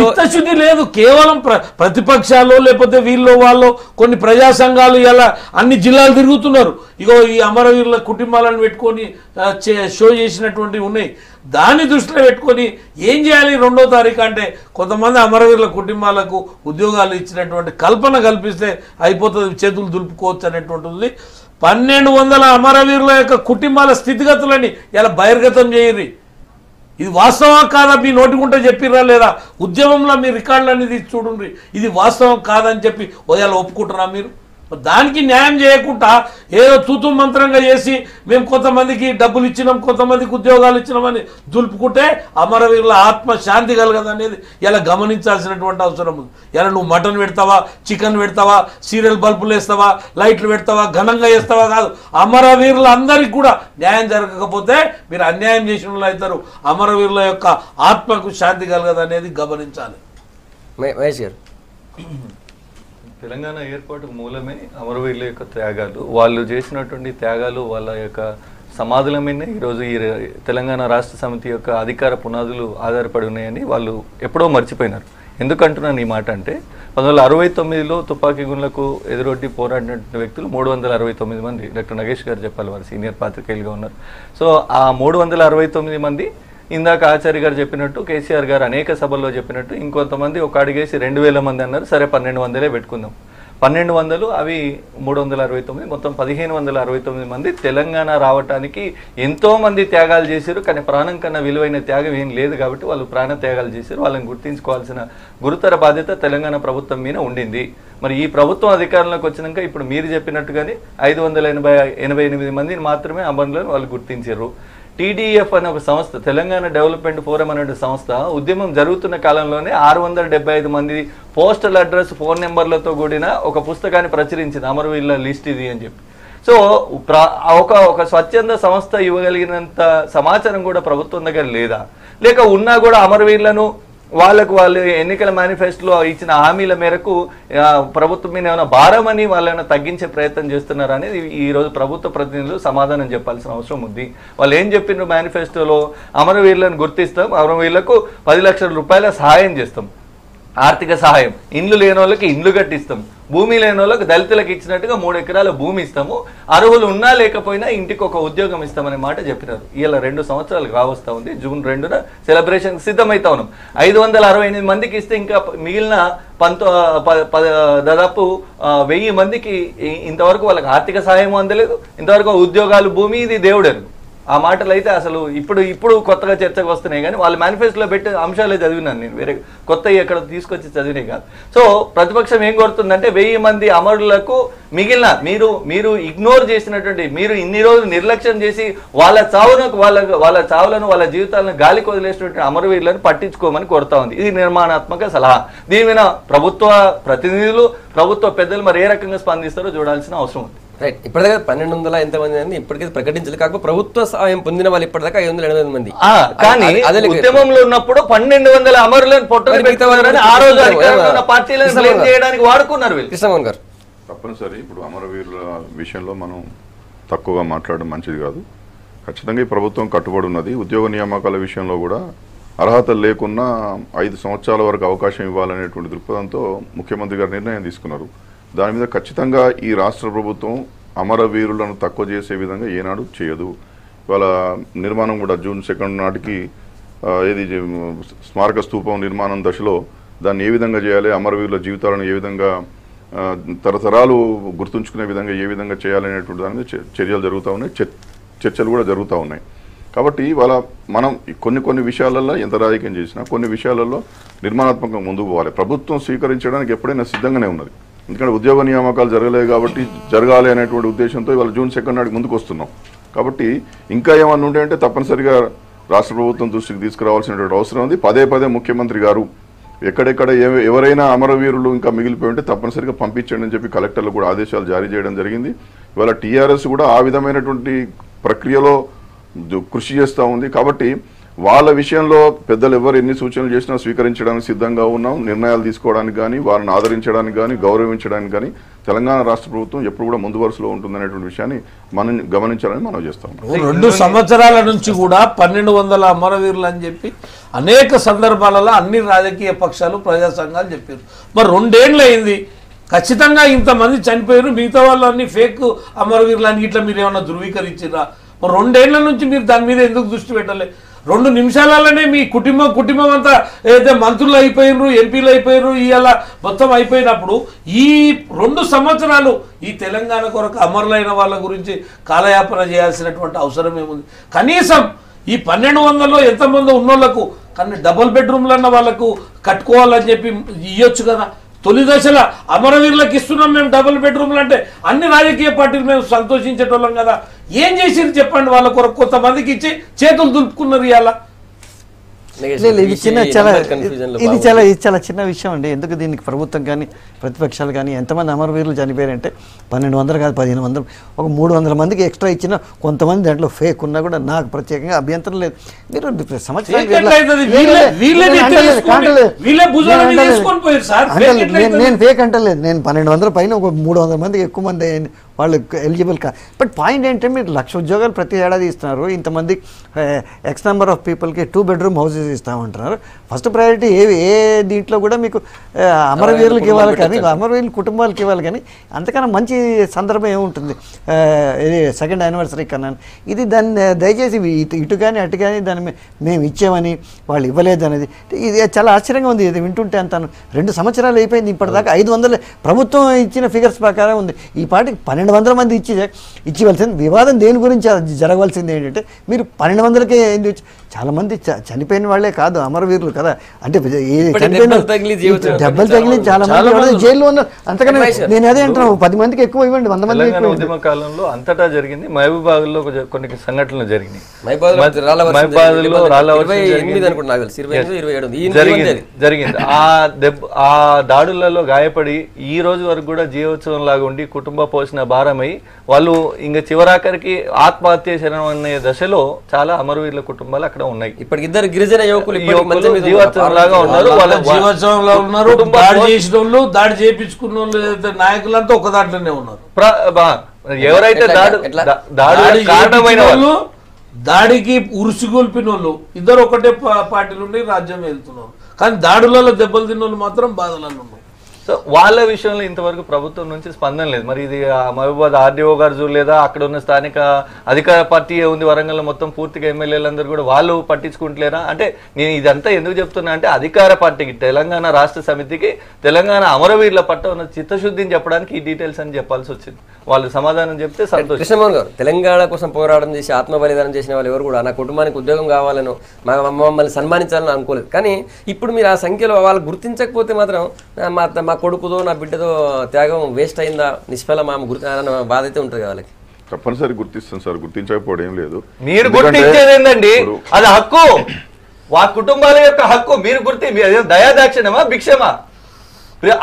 C: చిత్తశుద్ధి లేదు. కేవలం ప్రతిపక్షాలు లేకపోతే వీళ్ళు వాళ్ళు కొన్ని ప్రజా సంఘాలు ఇలా అన్ని జిల్లాలు తిరుగుతున్నారు. ఇగో ఈ అమరవీరుల కుటుంబాలను పెట్టుకొని షో చేసినటువంటివి ఉన్నాయి. దాన్ని దృష్టిలో పెట్టుకొని ఏం చేయాలి 2వ తారీఖు అంటే కొంతమంది అమరవీరుల కుటుంబాలకు ఉద్యోగాలు ఇచ్చినటువంటి కల్పన కల్పిస్తే అయిపోతుంది, చేతులు దులుపుకోవచ్చు అనేటువంటిది. 1,200 అమరవీరుల యొక్క కుటుంబాల స్థితిగతులని ఇలా బహిర్గతం చేయరు. ఇది వాస్తవం కాదా? మీ నోటికుంటే చెప్పిర్రా లేదా? ఉద్యమంలో మీ రికార్డులన్నీ తీసి చూడండి. ఇది వాస్తవం కాదని చెప్పి ఇలా ఒప్పుకుంటున్నా మీరు? దానికి న్యాయం చేయకుండా ఏదో తూతు మంత్రంగా చేసి మేము కొంతమందికి డబ్బులు ఇచ్చినాం, కొంతమందికి ఉద్యోగాలు ఇచ్చినామని దులుపుకుంటే అమరవీరుల ఆత్మ శాంతి కలగదు అనేది ఇలా గమనించాల్సినటువంటి అవసరం ఉంది. ఇలా నువ్వు మటన్ పెడతావా, చికెన్ పెడతావా, సీరియల్ బల్బులు వేస్తావా, లైట్లు పెడతావా, ఘనంగా వేస్తావా కాదు. అమరవీరులందరికీ కూడా న్యాయం జరగకపోతే మీరు అన్యాయం చేసిన వాళ్ళు అవుతారు. అమరవీరుల యొక్క ఆత్మకు శాంతి కలగదు అనేది గమనించాలి.
A: మహేష్ గారు,
D: తెలంగాణ ఏర్పాటుకు మూలమే అమరవీరుల యొక్క త్యాగాలు. వాళ్ళు చేసినటువంటి త్యాగాలు, వాళ్ళ యొక్క సమాధుల మీదనే ఈరోజు ఈ తెలంగాణ రాష్ట్ర సమితి యొక్క అధికార పునాదులు ఆధారపడి ఉన్నాయని వాళ్ళు ఎప్పుడో మర్చిపోయినారు. ఎందుకంటున్నాను ఈ మాట అంటే 1969లో తుపాకీ గుండ్లకు ఎదురొడ్డి పోరాడిన వ్యక్తులు 369 మంది. డాక్టర్ నగేష్ గారు చెప్పాలి, వారు సీనియర్ పాత్రికేయులుగా ఉన్నారు. సో ఆ 369 మంది ఇందాక ఆచార్య గారు చెప్పినట్టు, కేసీఆర్ గారు అనేక సభల్లో చెప్పినట్టు ఇంకొంతమంది ఒక అడిగేసి 2,000 మంది అన్నారు. సరే 1,200 పెట్టుకుందాం. 1,200 అవి 369, మొత్తం 1,569 మంది తెలంగాణ రావటానికి ఎంతో మంది త్యాగాలు చేశారు. కానీ ప్రాణం కన్నా విలువైన త్యాగం ఏం లేదు కాబట్టి వాళ్ళు ప్రాణ త్యాగాలు చేశారు. వాళ్ళని గుర్తించుకోవాల్సిన గురుతర బాధ్యత తెలంగాణ ప్రభుత్వం మీద ఉండింది. మరి ఈ ప్రభుత్వం అధికారంలోకి వచ్చినాక ఇప్పుడు మీరు చెప్పినట్టుగానే 588 మందిని మాత్రమే అమరులను వాళ్ళు గుర్తించారు. TDF అనే ఒక సంస్థ, తెలంగాణ డెవలప్మెంట్ ఫోరం అనే సంస్థ, ఉద్యమం జరుగుతున్న కాలంలోనే 675 మంది పోస్టల్ అడ్రస్, ఫోన్ నెంబర్లతో కూడిన ఒక పుస్తకాన్ని ప్రచురించింది, అమరవీరుల లిస్ట్ ఇది అని చెప్పి. సో ఒక స్వచ్ఛంద సంస్థ ఇవ్వగలిగినంత సమాచారం కూడా ప్రభుత్వం దగ్గర లేదా? లేక ఉన్నా కూడా అమరవీరులను వాళ్ళు ఎన్నికల మేనిఫెస్టోలో ఇచ్చిన హామీల మేరకు ప్రభుత్వం మీద ఏమైనా భారమని వాళ్ళైనా తగ్గించే ప్రయత్నం చేస్తున్నారు అనేది ఈరోజు ప్రభుత్వ ప్రతినిధులు సమాధానం చెప్పాల్సిన అవసరం ఉంది. వాళ్ళు ఏం చెప్పినారు మేనిఫెస్టోలో? అమరవీరులను గుర్తిస్తాం, అమరవీరులకు 10 లక్షల రూపాయల సహాయం చేస్తాం, ఆర్థిక సహాయం, ఇండ్లు లేని వాళ్ళకి ఇండ్లు కట్టిస్తాం, భూమి లేని వాళ్ళకి దళితులకు ఇచ్చినట్టుగా 3 ఎకరాల భూమి ఇస్తాము, అర్హులు ఉన్నా లేకపోయినా ఇంటికి ఒక ఉద్యోగం ఇస్తామనే మాట చెప్పినారు. ఇలా 2 సంవత్సరాలు కావస్తా ఉంది. జూన్ 2న సెలబ్రేషన్ సిద్ధమవుతా ఉన్నాం. 568 మందికి ఇస్తే ఇంకా మిగిలిన దాదాపు 1000 మందికి ఇంతవరకు వాళ్ళకి ఆర్థిక సహాయం అందలేదు, ఇంతవరకు ఉద్యోగాలు, భూమి, ఇది దేవుడరు. ఆ మాటలు అయితే అసలు ఇప్పుడు కొత్తగా చర్చకు వస్తున్నాయి. కానీ వాళ్ళ మేనిఫెస్టోలో పెట్టే అంశాలే చదివినాను నేను, వేరే కొత్త ఎక్కడ తీసుకొచ్చి చదివినాయి కాదు. సో ప్రతిపక్షం ఏం కోరుతుందంటే 1000 మంది అమరులకు మిగిలిన మీరు ఇగ్నోర్ చేసినటువంటి, మీరు ఇన్ని రోజులు నిర్లక్ష్యం చేసి వాళ్ళ చావులను వాళ్ళ జీవితాలను గాలికి వదిలేసినటువంటి అమరవీరులను పట్టించుకోమని కోరుతా ఉంది. ఇది నిర్మాణాత్మక సలహా. దీని మీద ప్రభుత్వ ప్రతినిధులు, ప్రభుత్వ పెద్దలు మరి ఏ రకంగా స్పందిస్తారో చూడాల్సిన అవసరం ఉంది.
A: రైట్. ఇప్పటిదాకా 1,200 ఎంతమంది అని ఇప్పటికీ ప్రకటించలేదు. కాకపోతే ప్రభుత్వ సహాయం పొందిన వాళ్ళు ఇప్పటిదాకా 580 మంది.
D: కానీ ఉద్యమంలో ఉన్నప్పుడు 1,200 అమరులను పొట్టని ఆ రోజు పార్టీలను బ్లేమ్ చేయడానికి వాడుకున్నారు
A: కృష్ణమోహన్ గారు.
E: తప్పనిసరి ఇప్పుడు అమరవీరుల విషయంలో మనం తక్కువగా మాట్లాడడం మంచిది కాదు. ఖచ్చితంగా ఈ ప్రభుత్వం కట్టుబడి ఉన్నది. ఉద్యోగ నియామకాల విషయంలో కూడా అర్హతలు లేకున్నా 5 సంవత్సరాల వరకు అవకాశం ఇవ్వాలనేటువంటి దృక్పథంతో ముఖ్యమంత్రి గారు నిర్ణయం తీసుకున్నారు. దాని మీద ఖచ్చితంగా ఈ రాష్ట్ర ప్రభుత్వం అమరవీరులను తక్కువ చేసే విధంగా ఏనాడు చేయదు. ఇవాళ నిర్మాణం కూడా జూన్ 2 నాటికి ఏది స్మారక స్తూపం నిర్మాణం దశలో దాన్ని ఏ విధంగా చేయాలి, అమరవీరుల జీవితాలను ఏ విధంగా తరతరాలు గుర్తుంచుకునే విధంగా ఏ విధంగా చేయాలనేటువంటి దాని మీద చర్యలు జరుగుతూ ఉన్నాయి, చర్చలు కూడా జరుగుతూ ఉన్నాయి. కాబట్టి ఇవాళ మనం కొన్ని విషయాలలో ఎంత రాజకీయం చేసినా కొన్ని విషయాలలో నిర్మాణాత్మకంగా ముందుకు పోవాలి. ప్రభుత్వం స్వీకరించడానికి ఎప్పుడైనా సిద్ధంగానే ఉన్నది. ఎందుకంటే ఉద్యోగ నియామకాలు జరగలేదు కాబట్టి జరగాలి అనేటువంటి ఉద్దేశంతో ఇవాళ జూన్ 2 నాటికి ముందుకు వస్తున్నాం. కాబట్టి ఇంకా ఏమన్నా ఉంటే అంటే తప్పనిసరిగా రాష్ట్ర ప్రభుత్వం దృష్టికి తీసుకురావాల్సినటువంటి అవసరం ఉంది. పదే ముఖ్యమంత్రి గారు ఎక్కడెక్కడ ఎవరైనా అమరవీరులు ఇంకా మిగిలిపోయి ఉంటే తప్పనిసరిగా పంపించండి అని చెప్పి కలెక్టర్లు కూడా ఆదేశాలు జారీ చేయడం జరిగింది. ఇవాళ టీఆర్ఎస్ కూడా ఆ విధమైనటువంటి ప్రక్రియలో కృషి చేస్తూ ఉంది. కాబట్టి వాళ్ళ విషయంలో పెద్దలు ఎవరు ఎన్ని సూచనలు చేసినా స్వీకరించడానికి సిద్ధంగా ఉన్నాం. నిర్ణయాలు తీసుకోవడానికి కానీ వారిని ఆదరించడానికి కానీ గౌరవించడానికి కానీ తెలంగాణ రాష్ట్ర ప్రభుత్వం ఎప్పుడు కూడా ముందు వరుసలో ఉంటుందనేటువంటి విషయాన్ని మనం గమనించాలని మనం చేస్తాం.
C: 2 సంవత్సరాల నుంచి కూడా 1200 అమరవీరులు అని చెప్పి అనేక సందర్భాలలో అన్ని రాజకీయ పక్షాలు ప్రజా సంఘాలు చెప్పారు. మరి 2 ఏళ్ళు అయింది, ఖచ్చితంగా ఇంతమంది చనిపోయారు, మిగతా వాళ్ళని ఫేక్ అమరవీరులు అని ఇట్లా మీరు ఏమన్నా ధృవీకరించారా? మరి 2 ఏళ్ల నుంచి మీరు దాని మీద ఎందుకు దృష్టి పెట్టలే? 2 నిమిషాలలోనే మీ కుటుంబం అంతా ఏదైతే మంత్రులు అయిపోయినరు, ఎంపీలు అయిపోయారు, ఇవాళ మొత్తం అయిపోయినప్పుడు ఈ 2 సంవత్సరాలు ఈ తెలంగాణ కొరకు అమరులైన వాళ్ళ గురించి కాలయాపన చేయాల్సినటువంటి అవసరం ఏముంది? కనీసం ఈ 1200లో ఎంతమంది ఉన్నోళ్లకు కానీ డబుల్ బెడ్రూమ్లన్న వాళ్ళకు కట్టుకోవాలని చెప్పి ఇవ్వచ్చు కదా. తొలి దశలో అమరవీరులకు ఇస్తున్నాం మేము డబుల్ బెడ్రూమ్లు అంటే అన్ని రాజకీయ పార్టీలు మేము సంతోషించేటోళ్ళం కదా. ఏం చేసిరు చెప్పండి? వాళ్ళ కొరకు కొంతమందికి ఇచ్చి చేతులు దులుపుకున్నారు. ఇవాళ
B: ఇది చాలా చిన్న విషయం అండి. ఎందుకు దీనికి ప్రభుత్వం కానీ ప్రతిపక్షాలు కానీ ఎంతమంది అమరవీరులు చనిపోయారంటే 1200 కాదు 1500, ఒక 300 మందికి ఎక్స్ట్రా ఇచ్చిన కొంతమంది దాంట్లో ఫేక్ ఉన్నా కూడా నాకు ప్రత్యేకంగా అభ్యంతరం లేదు. మీరు నేను ఫేక్ అంటలేదు. నేను 1200 పైన ఒక 300 మందికి ఎక్కువ మంది వాళ్ళు ఎలిజిబుల్ కా. బట్ పాయింట్ ఏంటంటే మీరు 1,00,000 ఉద్యోగాలు ప్రతి ఏడాది ఇస్తున్నారు, ఇంతమంది ఎక్స్ నెంబర్ ఆఫ్ పీపుల్కి 2 బెడ్రూమ్ హౌసెస్ ఇస్తామంటున్నారు. ఫస్ట్ ప్రయారిటీ ఏ దీంట్లో కూడా మీకు అమరవీరులకు ఇవ్వాలి కానీ అమరవీరుల కుటుంబాలకు ఇవ్వాలి కానీ అంతకన్నా మంచి సందర్భం ఏముంటుంది ఇది 2nd యానివర్సరీ కన్నా. ఇది దాన్ని దయచేసి ఇటు కానీ అటు కానీ దాన్ని మేము ఇచ్చామని వాళ్ళు ఇవ్వలేదు అనేది ఇది చాలా ఆశ్చర్యంగా ఉంది. ఇది వింటుంటే అంతాను 2 సంవత్సరాలు అయిపోయింది, ఇప్పటిదాకా 500 ప్రభుత్వం ఇచ్చిన ఫిగర్స్ ప్రకారం ఉంది. ఈ పాటికి 1200 మంది ఇచ్చివలసింది. వివాదం దేని గురించి జరగవలసింది ఏంటంటే మీరు 1200కే ఏంది చాలా మంది చనిపోయిన వాళ్ళే కాదు అమరవీరులు కదా. అంటే దెబ్బలు తగిలి చాలా మంది జైల్లో ఉన్నారు. అంతకన్నా నేను అదే అంటున్నాను, 10 మందికి ఎక్కువ ఇవ్వండి, 100 మంది ఎక్కువ.
D: ఉద్యమ కాలంలో అంతటా జరిగింది. మహబూబాబాద్లో కొన్ని సంఘటనలు జరిగినాయి. జరిగింది ఆ దాడులలో గాయపడి ఈ రోజు వరకు కూడా జీవోత్సవం లాగా ఉండి కుటుంబ పోషణ భారమై వాళ్ళు ఇంకా చివరాఖరికి ఆత్మహత్య శరణం అనే దశలో చాలా అమరవీరుల కుటుంబాలు అక్కడ ఉన్నాయి.
A: ఇప్పటికి 2 గిరిజన యువకులు
D: జీవోత్సవం లాగా ఉన్నారు. వాళ్ళ
C: జీవోత్సవంలో ఉన్నారు. దాడి చేసిన వాళ్ళు, దాడి చేయించుకున్న వాళ్ళు నాయకులంతా ఒక దాంట్లోనే ఉన్నారు.
D: ఎవరైతే కారణమైన వాళ్ళు,
C: దాడికి ఉరుసుగొల్పిన వాళ్ళు ఇద్దరు ఒకటే పార్టీ నుండి రాజ్యం వెళ్తున్నారు. కానీ దాడులలో దెబ్బలు తిన్న వాళ్ళు మాత్రం బాధలలో ఉన్నారు.
D: సో వాళ్ళ విషయంలో ఇంతవరకు ప్రభుత్వం నుంచి స్పందన లేదు. మరి ఇది మహబూబాబాద్ ఆర్డీఓ గారు చూడలేదా? అక్కడ ఉన్న స్థానిక అధికార పార్టీ ఉంది వరంగల్ మొత్తం పూర్తిగా ఎమ్మెల్యేలందరూ కూడా వాళ్ళు పట్టించుకుంటలేరా? అంటే నేను ఇదంతా ఎందుకు చెప్తున్నా అంటే అధికార పార్టీకి తెలంగాణ రాష్ట్ర సమితికి తెలంగాణ అమరవీరుల పట్ల ఉన్న చిత్తశుద్ధిని చెప్పడానికి ఈ డీటెయిల్స్ అని చెప్పాల్సి వచ్చింది. వాళ్ళు సమాధానం చెప్తే సంతోషం.
A: కృష్ణమోహన్ గారు, తెలంగాణ కోసం పోరాటం చేసి ఆత్మ బలిదానం చేసిన వాళ్ళు ఎవరు కూడా నా కుటుంబానికి ఉద్యోగం కావాలను మమ్మల్ని సన్మానించాలని అనుకోలేదు. కానీ ఇప్పుడు మీరు ఆ సంఖ్యలో వాళ్ళు గుర్తించకపోతే మాత్రం మా కొడుకుదో నా బిడ్డతో త్యాగం వేస్ట్ అయిందా, నిష్ఫలమా బాధ అయితే ఉంటుంది వాళ్ళకి.
E: తప్పనిసరి గుర్తిస్తాం సార్, గుర్తించకపోవడం ఏం లేదు.
D: మీరు గుర్తించేది ఏంటండి? అది హక్కు, ఆ కుటుంబాల యొక్క హక్కు. మీరు దయాదాక్షిణమా భిక్షమా?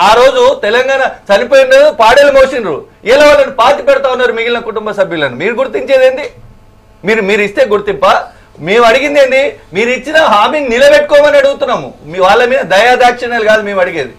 D: ఆ రోజు తెలంగాణ చనిపోయిన పాడేలు మోసిండ్రు, ఇలా వాళ్ళని పాతి పెడతా ఉన్నారు మిగిలిన కుటుంబ సభ్యులను. మీరు గుర్తించేది ఏంది? మీరు ఇస్తే గుర్తింప. మేము అడిగింది ఏంది? మీరు ఇచ్చిన హామీని నిలబెట్టుకోమని అడుగుతున్నాము. మీ వాళ్ళ మీద దయాదాక్షిణ్యాలు కాదు మేము అడిగేది.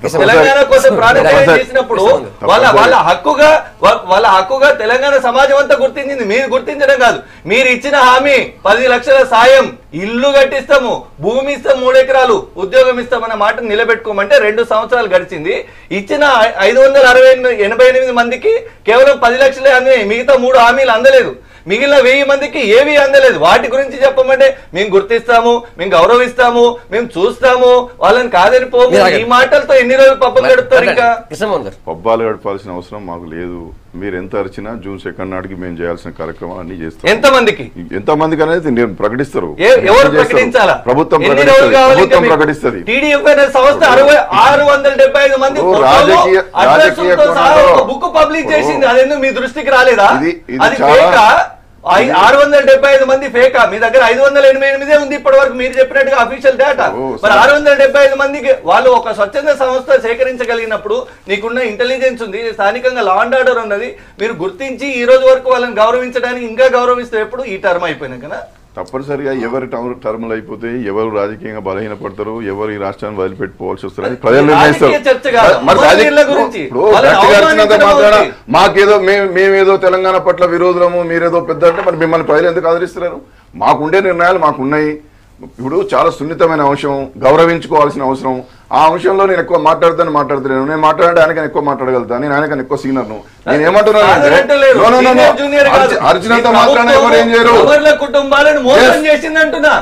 D: తెలంగాణ కోసం ప్రాణత్యాగం చేసినప్పుడు వాళ్ళ హక్కుగా తెలంగాణ సమాజం అంతా గుర్తించింది. మీరు గుర్తించడం కాదు, మీరు ఇచ్చిన హామీ 10 లక్షల సాయం, ఇల్లు కట్టిస్తాము, భూమి ఇస్తాం, 3 ఎకరాలు, ఉద్యోగం ఇస్తామన్న మాట నిలబెట్టుకోమంటే 2 సంవత్సరాలు గడిచింది. ఇచ్చిన 588 మందికి కేవలం 10 లక్షలే అందినాయి. మిగతా 3 హామీలు అందలేదు. మిగిలిన 1000 మందికి ఏవి అందలేదు. వాటి గురించి చెప్పమంటే మేము గుర్తిస్తాము, మేము గౌరవిస్తాము, మేము చూస్తాము, వాళ్ళని కాదని పోము. ఈ మాటలతో ఎన్ని రోజులు పబ్బం గడుపుతారు? ఇంకా
E: పబ్బాలు గడపాల్సిన అవసరం మాకు లేదు. మీరు ఎంత అరిచినా June 2 నాటికి మేము చేయాల్సిన కార్యక్రమాలు అన్ని చేస్తాం. ఎంతమందికి అనేది నేను ప్రకటిస్తారు.
D: ఎవరు ప్రకటించాలా?
E: ప్రభుత్వం ప్రకటిస్తుంది.
D: టీడీఎఫ్ సంస్థ 675 మంది బుక్ పబ్లిష్ చేసింది. అదెందుకు మీ దృష్టికి రాలేదా? అది ఫేకా? 675 మంది ఫేకా? మీ దగ్గర 588 ఉంది ఇప్పటి వరకు, మీరు చెప్పినట్టుగా అఫీషియల్ డేటా. మరి 675 మందికి వాళ్ళు ఒక స్వచ్ఛంద సంస్థ సేకరించగలిగినప్పుడు, నీకున్న ఇంటెలిజెన్స్ ఉంది, స్థానికంగా లా అండ్ ఆర్డర్ ఉన్నది, మీరు గుర్తించి ఈ రోజు వరకు వాళ్ళని గౌరవించడానికి ఇంకా గౌరవిస్తే ఎప్పుడు ఈ టర్మ్ అయిపోయినాకనా?
E: తప్పనిసరిగా ఎవరి టర్ములు అయిపోతే ఎవరు రాజకీయంగా బలహీనపడతారు, ఎవరు ఈ రాష్ట్రాన్ని వదిలిపెట్టుకోవాల్సి వస్తుంది ప్రజలు నిర్ణయిస్తారు. మాకేదో మేమేదో తెలంగాణ పట్ల విరోధులము, మీరేదో పెద్ద అంటే మరి మిమ్మల్ని ప్రజలు ఎందుకు ఆదరిస్తున్నారు? మాకుండే నిర్ణయాలు మాకున్నాయి. ఇప్పుడు చాలా సున్నితమైన అంశం, గౌరవించుకోవాల్సిన అవసరం. ఆ అంశంలో నేను ఎక్కువ మాట్లాడతలేను. నేను మాట్లాడే ఆయనకన్నా ఎక్కువ మాట్లాడగలుగుతాను. నేను ఆయనకన్నా ఎక్కువ సీనియర్ను. నేను ఏమంటున్నాను, అర్జునంత మాత్రాన్ని ఎవరు ఏం చేయరు.
D: కుటుంబాలను మోసం చేసిందంటున్నా,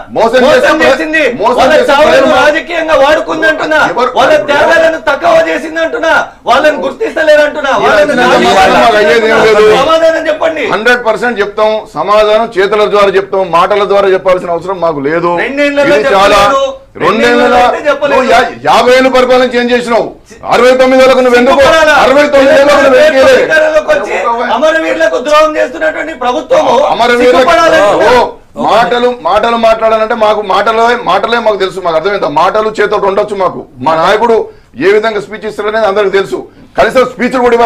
D: రాజకీయంగా వాడుకుందంటున్నా, వాళ్ళ త్యాగాలను తక్కువ చేసిందంటున్నా, వాళ్ళని గుర్తిస్తలేరంటున్నా. సమాధానం చెప్పండి.
E: 100% చెప్తాం. సమాధానం చేతుల ద్వారా చెప్తాం, మాటల ద్వారా చెప్పాల్సిన అవసరం మాకు లేదు. చాలా 2 ఏళ్ళ 50 ఏళ్ళు పరిపాలన చేంజ్ చేసినావు. 69 ఏళ్ళకు నువ్వు ఎందుకు 69 ఏళ్ళకు
D: అమరవీరులకు ద్రోహం చేస్తున్నటువంటి ప్రభుత్వం
E: మాటలు మాట్లాడాలంటే మాకు మాటలే మాకు తెలుసు. మాకు అర్థమైంది. మాటలు చేతులు ఉండొచ్చు మాకు. మా నాయకుడు ఏ విధంగా స్పీచ్ ఇస్తారనేది అందరికి తెలుసు. కనీసం స్పీచ్ కూడా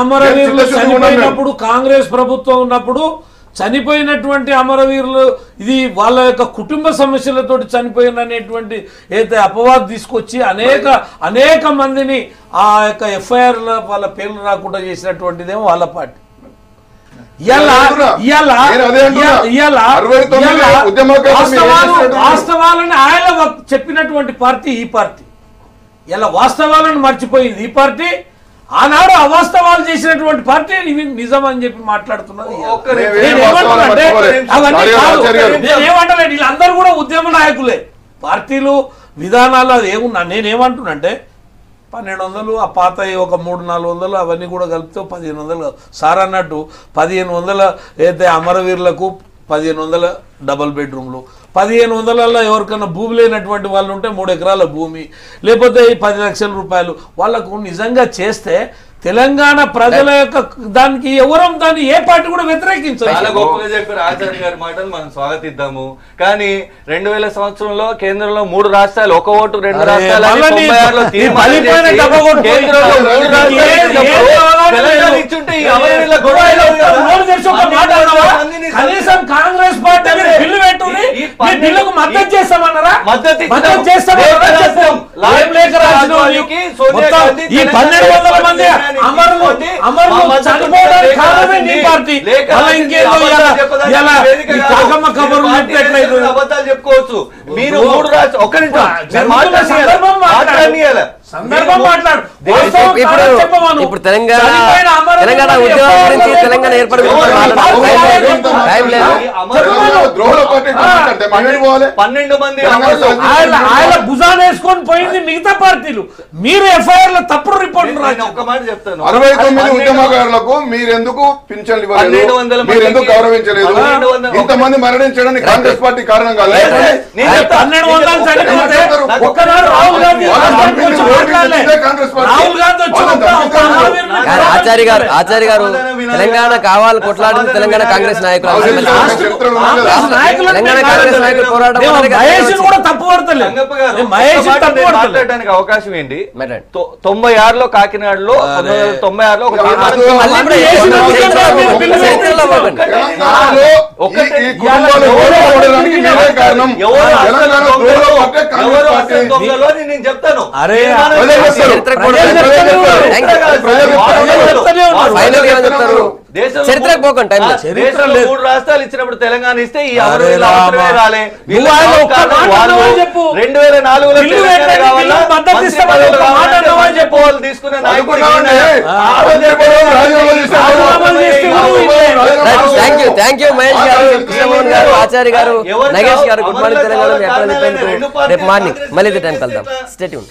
C: అమరవీరులు కాంగ్రెస్ ప్రభుత్వం ఉన్నప్పుడు చనిపోయినటువంటి అమరవీరులు ఇది వాళ్ళ యొక్క కుటుంబ సమస్యలతో చనిపోయినటువంటి ఏదైతే అపవాదం తీసుకొచ్చి అనేక మందిని ఆ యొక్క ఎఫ్ఐఆర్ వాళ్ళ పేర్లు రాకుండా చేసినటువంటిదేమో వాళ్ళ పార్టీ. వాస్తవాలని ఆయన చెప్పినటువంటి పార్టీ ఈ పార్టీ. ఇలా వాస్తవాలను మర్చిపోయింది ఈ పార్టీ. ఆనాడు అవాస్తవాలు చేసినటువంటి పార్టీ నిజం అని చెప్పి మాట్లాడుతున్నది. నేనేమంటలేదు, వీళ్ళందరూ కూడా ఉద్యమ నాయకులే. పార్టీలు విధానాలు అది ఏమున్నా. నేనేమంటున్నంటే 1200 ఆ పాత ఒక 300-400 అవన్నీ కూడా కలిపితే 1500. సార్ అన్నట్టు 1500 అయితే అమరవీరులకు 1500 డబల్ బెడ్రూమ్లు, 1500 ఎవరికైనా భూమి లేనటువంటి వాళ్ళు ఉంటే 3 ఎకరాల భూమి, లేకపోతే 10 లక్షల రూపాయలు వాళ్ళకు నిజంగా చేస్తే తెలంగాణ ప్రజల యొక్క దానికి ఎవరం దాన్ని ఏ పార్టీ కూడా వ్యతిరేకించారు.
D: చాలా గొప్పగా చెప్పారు ఆచార్య గారి మాటలు మనం స్వాగతిద్దాము. కానీ 2000 సంవత్సరంలో కేంద్రంలో 3 రాష్ట్రాలు, 1 ఓటు 2 రాష్ట్రాలు
C: కనీసం కాంగ్రెస్ పార్టీ బిల్లు పెట్టుకుని బిల్లుకు మద్దతు చేస్తామన్నారా? మద్దతు చేస్తామని 1200 మంది అమరులు చనిపోవడానికి కారణమే నీ పార్టీ.
D: అబద్ధాలు చెప్పుకోవచ్చు. మీరు 3 రాష్ట్రాలు ఒక్క
A: సందర్భం మాట్లాడు. ఇప్పుడు తెలంగాణ ఉద్యమం గురించి, తెలంగాణ ఏర్పడి
C: ఆయన భుజాన్ని వేసుకొని పోయింది మిగతా పార్టీలు. మీరు ఎఫ్ఐఆర్ లో తప్పుడు రిపోర్ట్
D: ఒక్క మాట చెప్తాను.
E: 69 ఉద్యమకారులకు మీరెందుకు పింఛన్లు ఇవ్వలేదు, మీరెందుకు గౌరవించలేదు? ఇంతమంది మరణించడానికి కాంగ్రెస్ పార్టీ కారణం కాదు.
C: 1200 చనిపోతే ఒక్కనాడు రాహుల్ గాంధీ
A: ఆచార్య గారు తెలంగాణ కావాలి కొట్లాడింది తెలంగాణ కాంగ్రెస్ నాయకులు. తెలంగాణ కాంగ్రెస్ నాయకులు పోరాటం
D: మాట్లాడడానికి అవకాశం ఏంటి? 96లో కాకినాడలో 96లో ఒక్కటే
E: ఈ కుటుంబాలు ఓడిపోవడానికి మీరే కారణం. తెలంగాణ ద్రోహులు ఒకే కాంగ్రెస్ పార్టీ.
D: దొంగలో నేను చెప్తాను.
C: అరే,
E: ప్రజలు చెప్తారు.
A: చరిత్ర
E: ప్రజలు చెప్తారు.
A: Thank you. Final గా ఏమని చెప్తారు? చరిత్రకు పోకండి టైం లేదు.
D: దేశంలో 3 రాష్ట్రాలు ఇచ్చినప్పుడు తెలంగాణ ఇస్తే ఈ
C: అరే
D: అమరుల అవసరమే
C: రామా.
D: రాలే.
C: నువ్వు ఆయన ఒక్క మాట అన్నావని చెప్పు.
D: 2004లో
C: బిల్లు
D: తెలంగాణ
C: పెట్టండి,
D: కావాలా?
C: బిల్లు మద్దతు
D: మంత్రి
C: ఇస్తామని
D: పదవులు
C: ఒక్క మాట
D: కావాలంటే
C: అన్నావని చెప్పు.
D: వాళ్ళు తీసుకునే నాయకుడు
E: అనుకున్నామండి. రాజీనామా చేశారు.
A: థ్యాంక్ యూ మహేష్ గారు, కృష్ణమోహన్ గారు, ఆచార్య గారు, నగేష్ గారు. Good morning Telangana. రేపు మార్నింగ్ మళ్ళీ ఇదే టైం కలుద్దాం. Stay tuned.